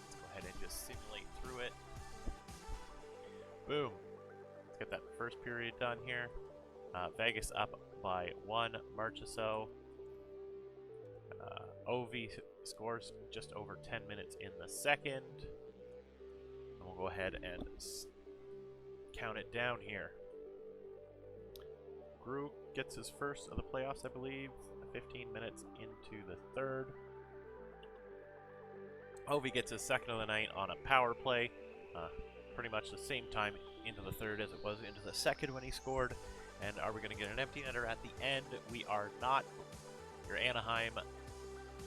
Let's go ahead and just simulate through it. Boom. Let's get that first period done here. Vegas up by 1 Marchessault. Ovi scores just over 10 minutes in the second. And we'll go ahead and count it down here. Gru gets his first of the playoffs, I believe, 15 minutes into the third. Ovi gets his second of the night on a power play. Pretty much the same time into the third as it was into the second when he scored. And are we going to get an empty netter at the end? We are not. Your Anaheim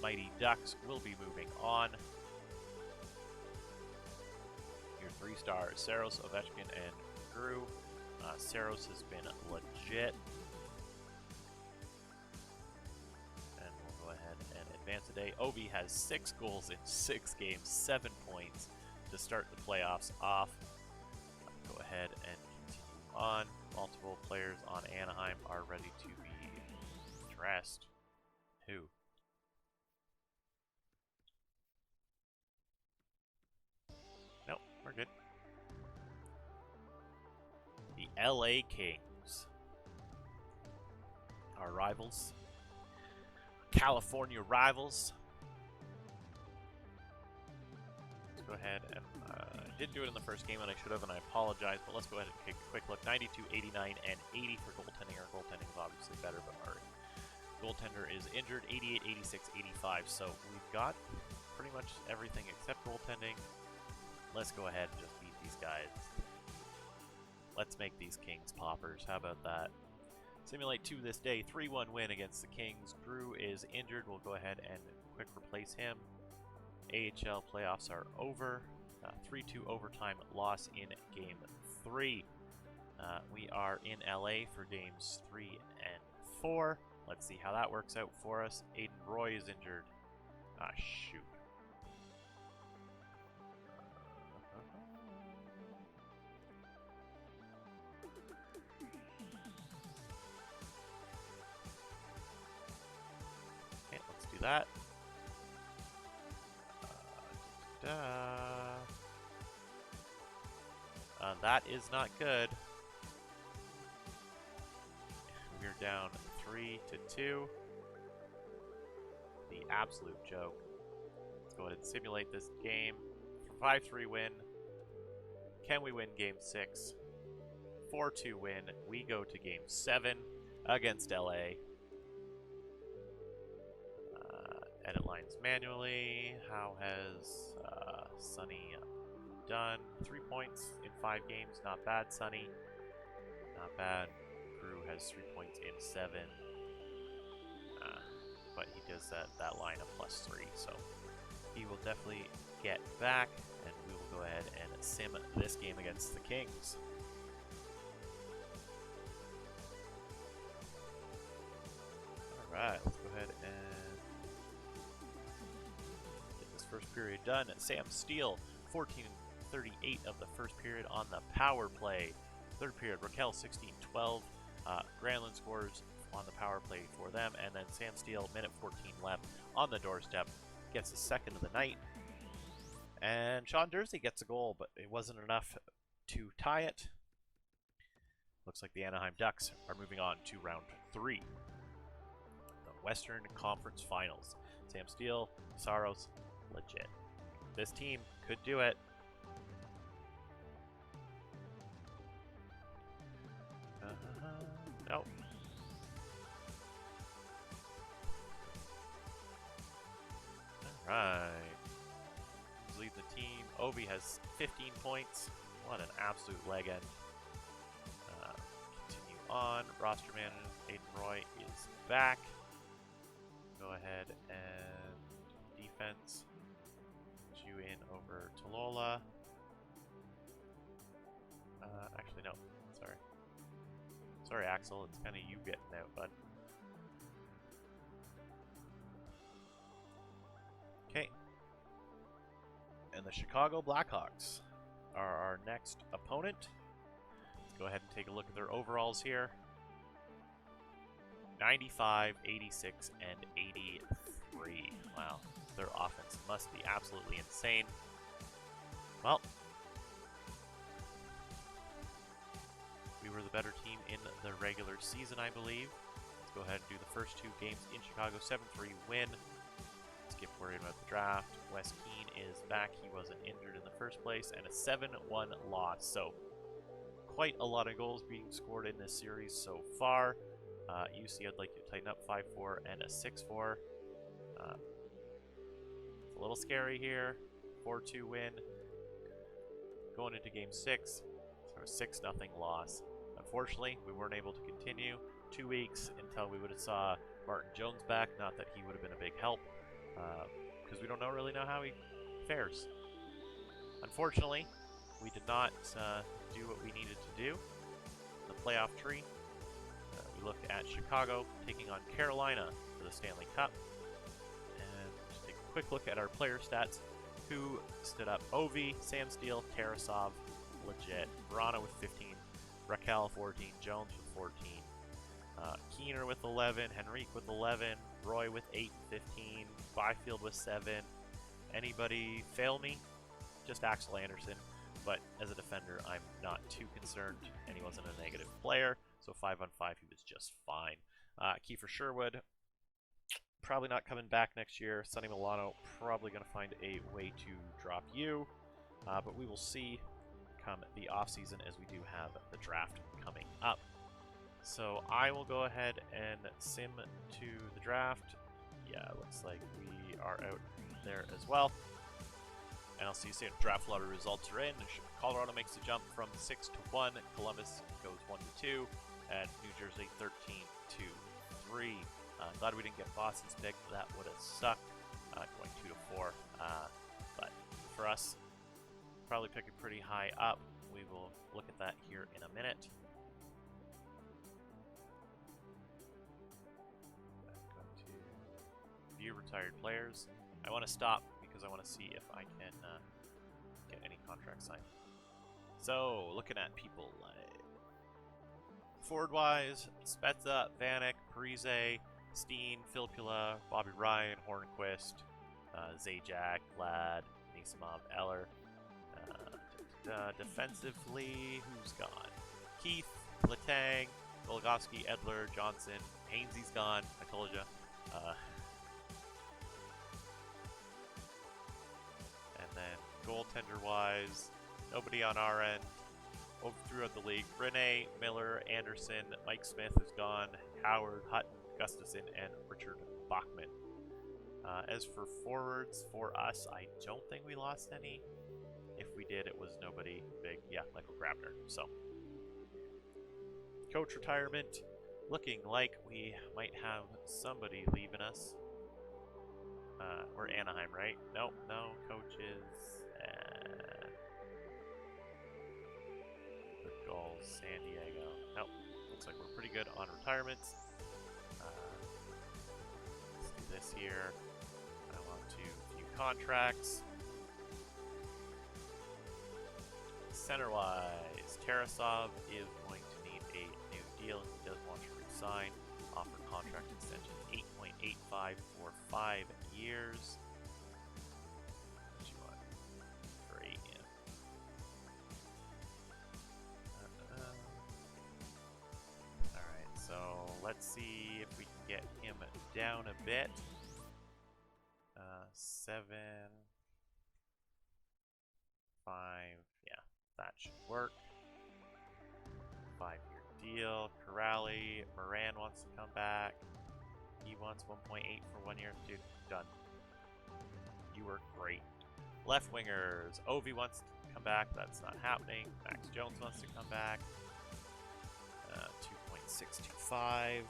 Mighty Ducks will be moving on. Your 3 stars, Saros, Ovechkin, and Gru. Saros has been legit. And we'll go ahead and advance today. Ovi has 6 goals in 6 games, 7 points to start the playoffs off. Go ahead and continue on. Multiple players on Anaheim are ready to be dressed. Who? Nope, we're good. The LA Kings. Our rivals. California rivals. Let's go ahead and I didn't do it in the first game and I should have, and I apologize, but let's go ahead and take a quick look. 92, 89, and 80 for goaltending. Our goaltending is obviously better, but our goaltender is injured. 88, 86, 85. So we've got pretty much everything except goaltending. Let's go ahead and just beat these guys. Let's make these Kings poppers. How about that? Simulate 2 this day. 3-1 win against the Kings. Gru is injured. We'll go ahead and quick replace him. AHL playoffs are over. 3-2 overtime loss in Game 3. We are in LA for Games 3 and 4. Let's see how that works out for us. Aiden Roy is injured. Ah, shoot. Okay, let's do that. That is not good. We're down 3-2. The absolute joke. Let's go ahead and simulate this game. 5-3 win. Can we win Game 6? 4-2 win. We go to Game 7 against LA. Edit lines manually. How has Sonny done? 3 points in 5 games. Not bad, Sonny. Not bad. Gru has 3 points in 7. But he does that line of +3. So he will definitely get back. And we will go ahead and sim this game against the Kings. Alright, let's go ahead and get this first period done. Sam Steele, 14:38 of the first period on the power play. Third period, Raquel 16-12. Granlund scores on the power play for them, and then Sam Steele, minute 14 left on the doorstep, gets his second of the night. And Sean Dursley gets a goal, but it wasn't enough to tie it. Looks like the Anaheim Ducks are moving on to round 3. The Western Conference Finals. Sam Steele, Saros, legit. This team could do it. Nope. Alright. Who's leading the team? Ovi has 15 points. What an absolute leg end. Continue on. Roster manager Aiden Roy is back. Go ahead and defense. Put you in over to Lola. Actually, no. Sorry. Sorry, Axel. It's kind of you getting out, bud. Okay. And the Chicago Blackhawks are our next opponent. Let's go ahead and take a look at their overalls here. 95, 86, and 83. Wow. Their offense must be absolutely insane. Well, we were the better team in the regular season, I believe. Let's go ahead and do the first two games in Chicago. 7-3 win. Skip worrying about the draft. Wes Keane is back. He wasn't injured in the first place. And a 7-1 loss. So, quite a lot of goals being scored in this series so far. UC, I'd like you to tighten up 5-4 and a 6-4. It's a little scary here. 4-2 win. Going into game 6. So a 6-0 loss. Unfortunately, we weren't able to continue 2 weeks until we would have saw Martin Jones back. Not that he would have been a big help, because we don't really know how he fares. Unfortunately, we did not do what we needed to do. The playoff tree. We looked at Chicago taking on Carolina for the Stanley Cup. And just take a quick look at our player stats. Who stood up? Ovi, Sam Steele, Tarasov, legit. Verana with 15. Raquel 14. Jones with 14. Keener with 11. Henrique with 11. Roy with 8 and 15. Byfield with 7. Anybody fail me? Just Axel Anderson. But as a defender, I'm not too concerned. And he wasn't a negative player. So 5-on-5, he was just fine. Kiefer Sherwood, probably not coming back next year. Sonny Milano, probably going to find a way to drop you. But we will see come the offseason, as we do have the draft coming up. So I will go ahead and sim to the draft. Yeah, looks like we are out there as well. And I'll see you soon. Draft lottery results are in. Colorado makes the jump from 6-1. Columbus goes 1-2. And New Jersey 13-3. Glad we didn't get Boston's pick. That would have sucked. Going 2-4. But for us, probably picking pretty high up. We will look at that here in a minute. I'm going to view retired players. I want to stop because I want to see if I can get any contract signed. So, looking at people like forward-wise, Spezza, Vanek, Parise, Steen, Filppula, Bobby Ryan, Hornquist, Zajac, Glad, Nisimov, Eller. Defensively, who's gone? Keith, Letang, Golgovsky, Edler, Johnson, Hainsey's gone. I told you. And then goaltender-wise, nobody on our end. Over throughout the league, Rene, Miller, Anderson, Mike Smith is gone. Howard, Hutton, Gustafson, and Richard Bachman. As for forwards, for us, I don't think we lost any. If we did, it was nobody big. Yeah, Michael Grabner. So, coach retirement, looking like we might have somebody leaving us. Or Anaheim, right? Nope, no. Coach is the Gulls, San Diego. Nope. Looks like we're pretty good on retirements. Let's do this here. I want to view contracts. Center-wise, Tarasov is going to need a new deal. He does want to resign. Offer contract extension 8.85 for 5 years. What you want? For 8, yeah. Alright, so let's see if we can get him down a bit. 7, 5, yeah. That should work. 5-year Deal. Corrali. Moran wants to come back. He wants 1.8 for 1 year. Dude, done. You were great. Left wingers. Ovi wants to come back. That's not happening. Max Jones wants to come back. 2.625. I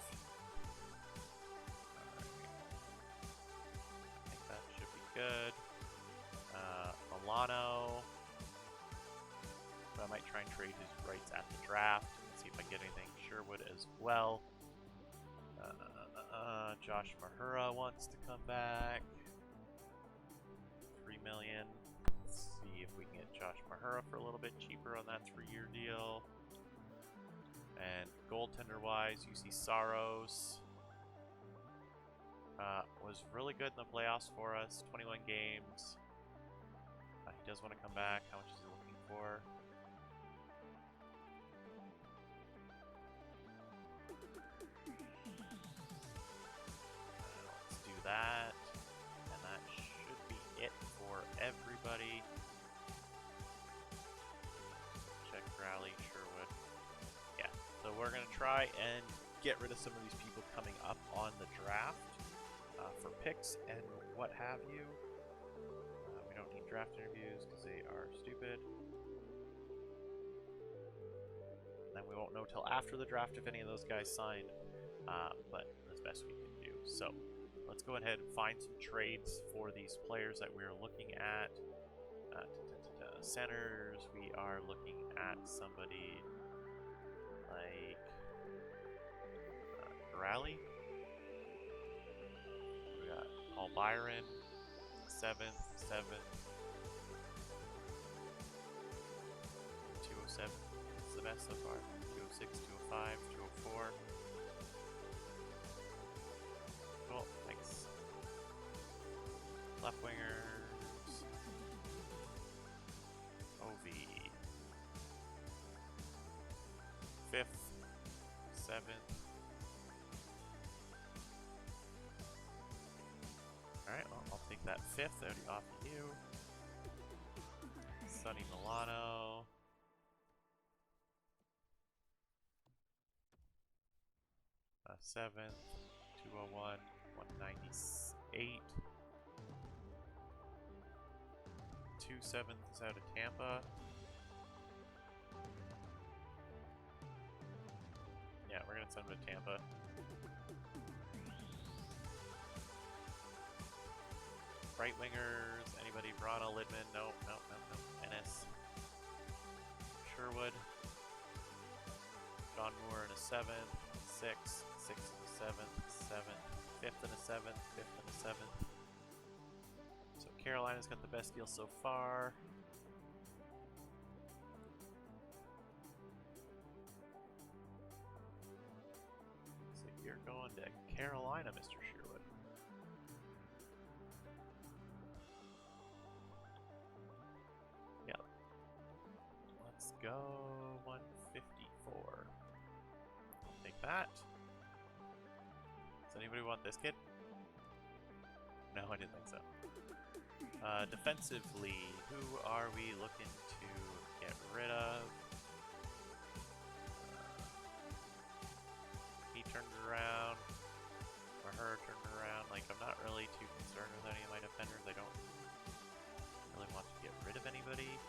think that should be good. Milano. I might try and trade his rights at the draft and see if I get anything. Sherwood as well. Josh Mahura wants to come back. 3 million. Let's see if we can get Josh Mahura for a little bit cheaper on that 3-year deal. And goaltender-wise, UC Saros was really good in the playoffs for us. 21 games. He does want to come back. How much is he looking for? Let's do that. And that should be it for everybody. Check Rally, Sherwood. Yeah, so we're going to try and get rid of some of these people coming up on the draft for picks and what have you. We don't need draft interviews because they are stupid. And then we won't know till after the draft if any of those guys signed, but that's the best we can do. So let's go ahead and find some trades for these players that we're looking at. Centers, we are looking at somebody like Rally. We got Paul Byron, 7th, 207. It's the best so far. 206, 205, 204. Cool, thanks. Left wingers. OV. 5th, 7th. Alright, well, I'll take that 5th off of you. Sonny Milano. A 7th, 201, 198. 2 7th is out of Tampa. Yeah, we're gonna send him to Tampa. Right wingers, anybody? Brana, Lidman, no. Ennis. Sherwood. John Moore in a 7th, 6th, 6th and a 7th, 7th, 5th and a 7th, 5th and a 7th. So Carolina's got the best deal so far. So you're going to Carolina, Mr. Sherwood. Yeah. Let's go 154. I'll take that. Does anybody want this kid? No, I didn't think so. Defensively, who are we looking to get rid of? He turned it around, or her turned it around. Like, I'm not really too concerned with any of my defenders. I don't really want to get rid of anybody.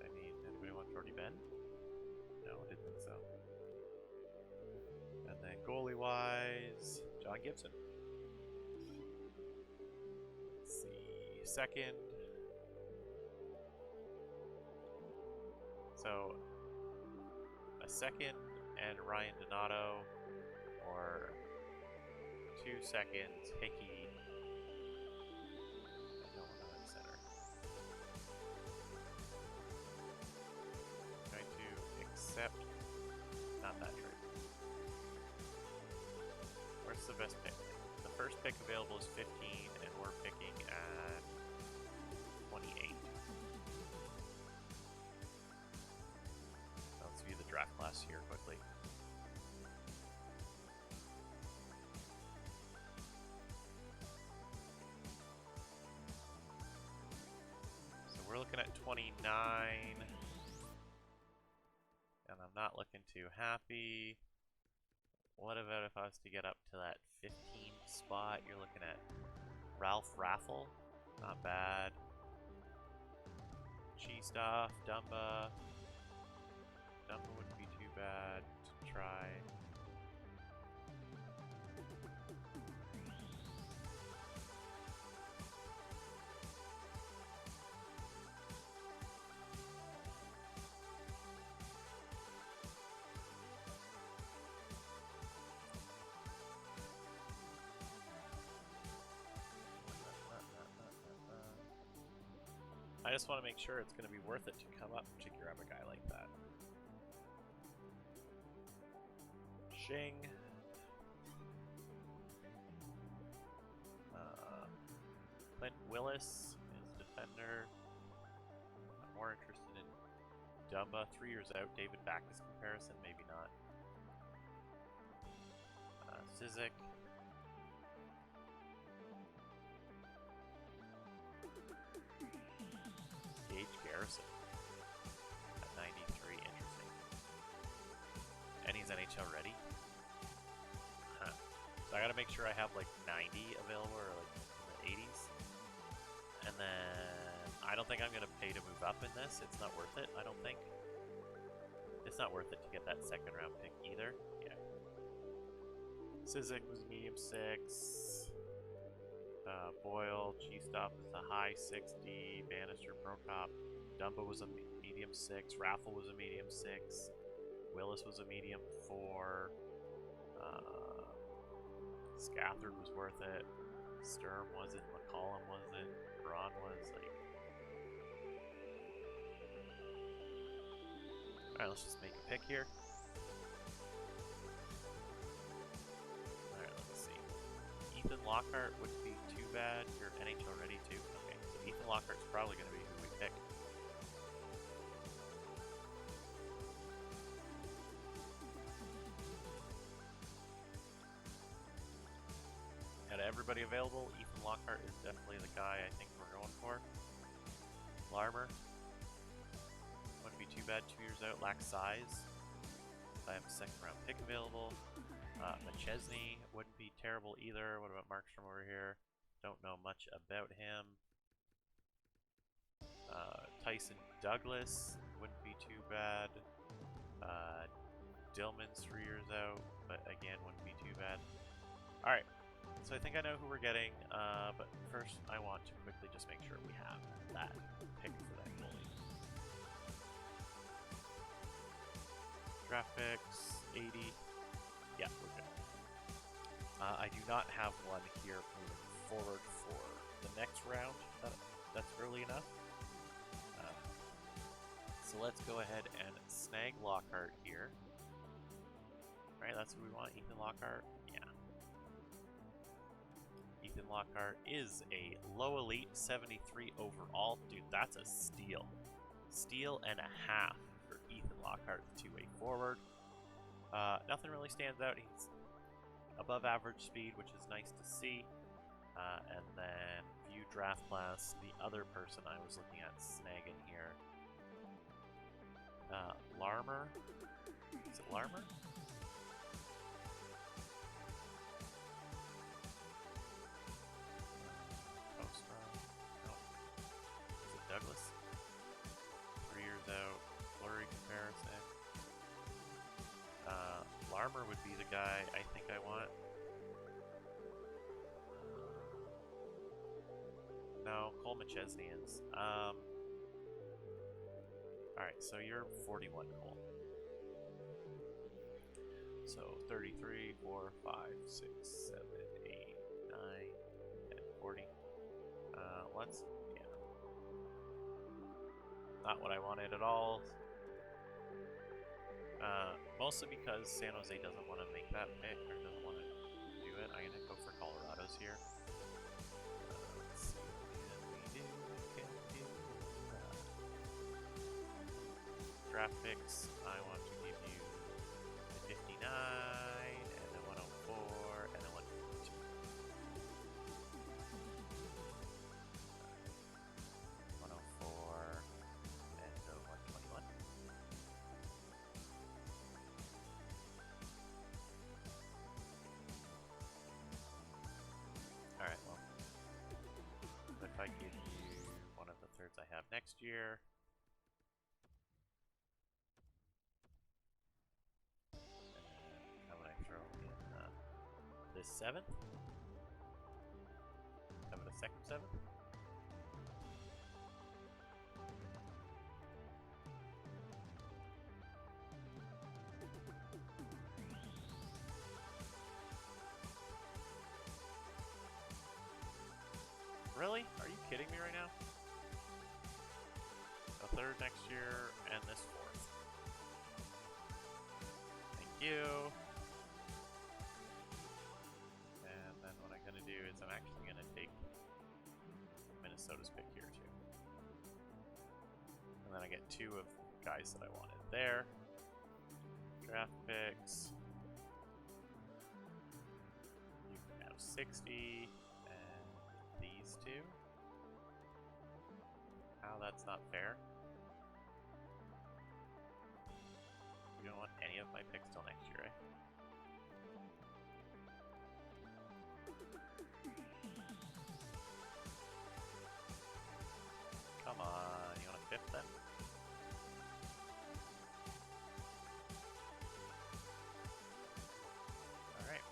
I mean, anybody want Jordy Ben? No, I didn't think so. And then goalie-wise, John Gibson. Let's see, 2nd. So, a 2nd and Ryan Donato, or 2 seconds, Hickey. I don't want another center. Going to accept, not that trade. Where's the best pick? The first pick available is 15, and we're picking at 28. Let's view the draft class here quickly. looking at 29. And I'm not looking too happy. What about if I was to get up to that 15 spot? You're looking at Ralph Raffle. Not bad. Cheestuff, Dumba. Dumba wouldn't be too bad to try. I just want to make sure it's going to be worth it to come up to grab a guy like that. Shing. Clint Willis is defender. I'm more interested in Dumba. 3 years out. David Backus comparison, maybe not. Sizik. Garrison at 93, interesting. And he's NHL ready. Huh. So I gotta make sure I have like 90 available or like in the 80s. And then I don't think I'm gonna pay to move up in this. It's not worth it, I don't think. It's not worth it to get that second round pick either. Yeah. Sizik was medium 6. Boyle, Cheestop is a high 60. Bannister, Prokop. Dumba was a medium 6. Raffle was a medium 6. Willis was a medium 4. Scathard was worth it. Sturm wasn't. McCollum wasn't. Braun was. Like. Alright, let's just make a pick here. Alright, let's see. Ethan Lockhart wouldn't be too bad. You're NHL ready too. Okay, so Ethan Lockhart's probably going to be who we pick. Out of everybody available, Ethan Lockhart is definitely the guy I think we're going for. Larmer wouldn't be too bad. 2 years out, lacks size. I have a second round pick available. McChesney wouldn't be terrible either. What about Markstrom over here? Don't know much about him. Tyson Douglas wouldn't be too bad. Dillman's 3 years out, but again, wouldn't be too bad. Alright, so I think I know who we're getting, but first I want to quickly just make sure we have that pick for that goalie. Draft picks, 80. Yeah, we're good. I do not have one here moving forward for the next round. That's early enough. So let's go ahead and snag Lockhart here. Right, that's who we want, Ethan Lockhart. Yeah. Ethan Lockhart is a low elite 73 overall. Dude, that's a steal. Steal and a half for Ethan Lockhart, the two-way forward. Nothing really stands out. He's above average speed, which is nice to see. And then view draft class, the other person I was looking at snagging here. Larmer. Is it Larmer? No. Is it Douglas? 3 years out. Blurry comparison. Larmer would be the guy I think I want. No, Cole McChesney is. Alright, so you're 41, Cole. So 33, 4, 5, 6, 7, 8, 9, 10, 40. Let's, yeah. Not what I wanted at all. Mostly because San Jose doesn't want to make that pick, or doesn't want to do it. I'm going to go for Colorado's here. Let's see what we can do. Draft picks, I want to give you the 59, and then 104, and then 152. 104. next year. And how would I throw in this 7th? How about a second 7th? Really? Are you kidding me right now? A 3rd next year, and this 4th. Thank you. And then what I'm gonna do is I'm actually gonna take Minnesota's pick here too. And then I get 2 of guys that I wanted there. Draft picks. You can have 60. These 2? How that's not fair? You don't want any of my picks till next year, right? Come on, you want a 5th then? Alright.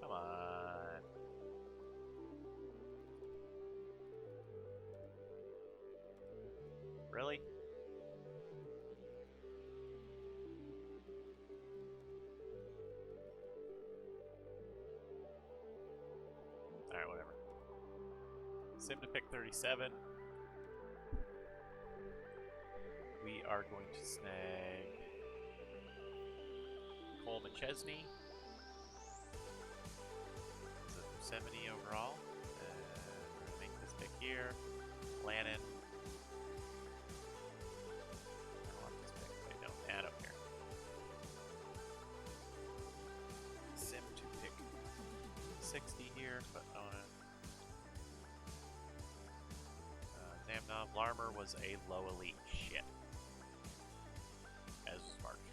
Come on. Really? Alright, whatever. Sim to pick 37. We are going to snag Cole McChesney. 70 overall. And we're going to make this pick here. Lannon. I want this pick. Wait, no, Adam here. Sim to pick 60 here, but on it. Zamnov Larmer was a low elite shit. As was March.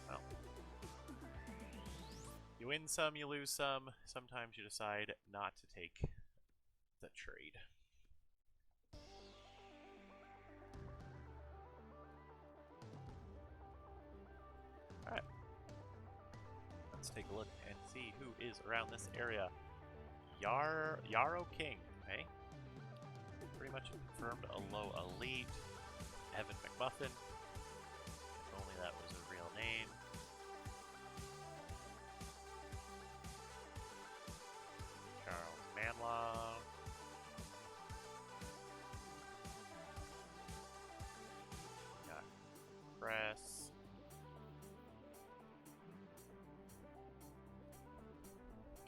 Well. You win some, you lose some. Sometimes you decide not to take the trade. Alright. Let's take a look and see who is around this area. Yarrow King, eh? Pretty much confirmed a low elite. Evan McMuffin. If only that was a real name. Charles Manlaw. Got Press.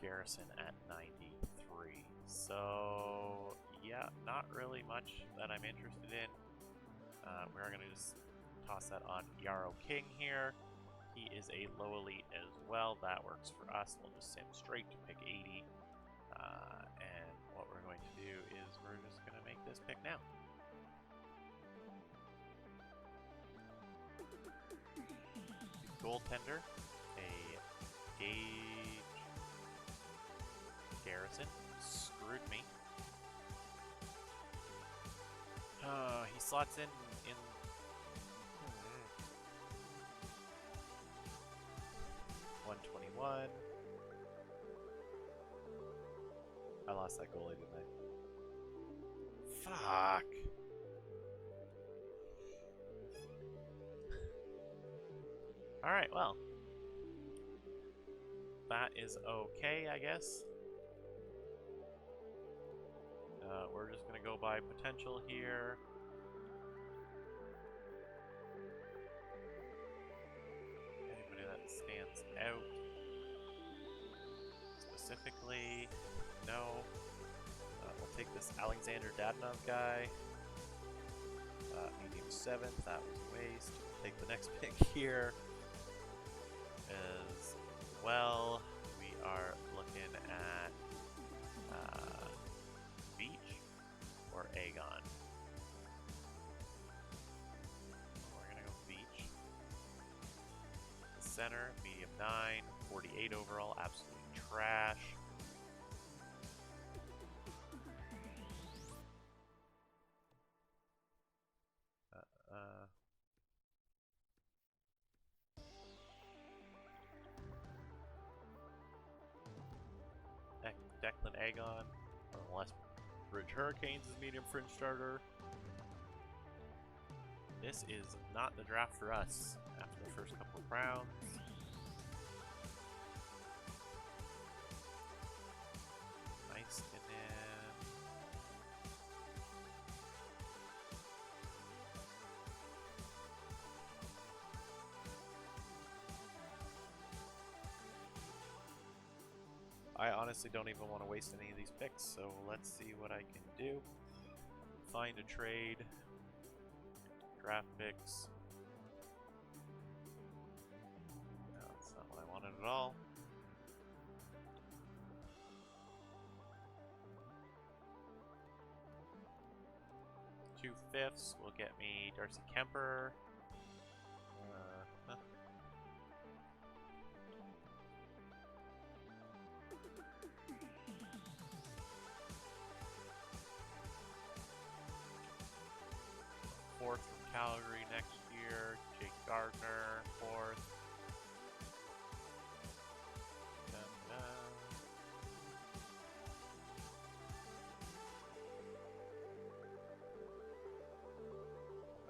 Garrison at 93. So, yeah, not really much that I'm interested in. We're going to just toss that on Yarrow King here. He is a low elite as well. That works for us. We'll just sim straight to pick 80. And what we're going to do is we're just going to make this pick now. Goaltender, a Gage Garrison, screwed me. He slots in 121. I lost that goalie, didn't I? Fuck. Alright, well. That is okay, I guess. We're just going to go by potential here. Anybody that stands out specifically? No. We'll take this Alexander Dadonov guy. Medium 7th, that was a waste. We'll take the next pick here as well. We are looking at Beach or Aegon. We're gonna go Beach. center, medium 9, 48 overall, absolute trash. Declan Agon, unless Bridge Hurricanes is medium fringe starter. This is not the draft for us after the first couple of rounds. Nice, and then I honestly don't even want to waste any of these picks, so let's see what I can do. Find a trade. Draft picks. No, that's not what I wanted at all. Two fifths will get me Darcy Kemper. Fourth from Calgary next year. Jake Gardner, fourth.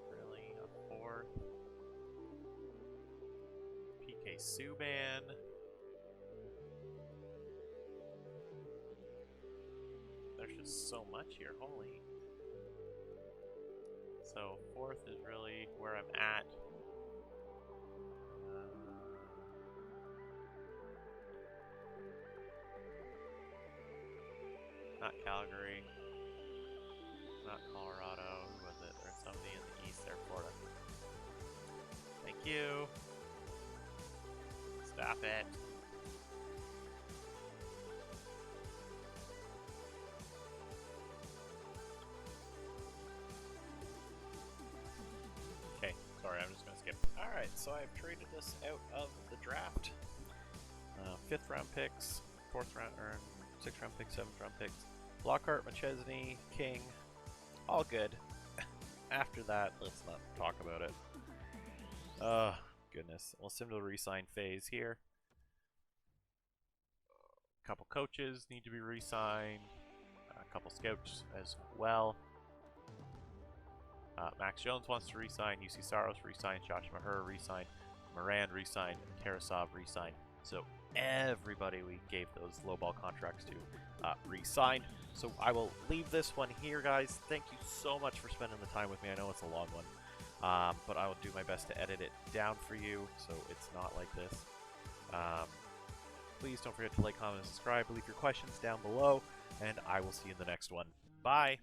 Really, a fourth. PK Subban. There's just so much here, holy. So fourth is really where I'm at. Not Calgary. Not Colorado. Who was it? Or somebody in the east there, Florida. Thank you. Stop it. Sorry, I'm just going to skip. Alright, so I've traded this out of the draft. 5th round picks, 4th round, or 6th round picks, 7th round picks. Lockhart, McChesney, King, all good. After that, let's not talk about it. Oh, goodness. We'll sim to the re-sign phase here. A couple coaches need to be re-signed. A couple scouts as well. Max Jones wants to re-sign, UC Saros re-sign, Josh Maher re-sign, Moran re-sign, Tarasov re-sign. So everybody we gave those lowball contracts to re-signed. So I will leave this one here, guys. Thank you so much for spending the time with me. I know it's a long one, but I will do my best to edit it down for you so it's not like this. Please don't forget to like, comment, and subscribe. Leave your questions down below, and I will see you in the next one. Bye!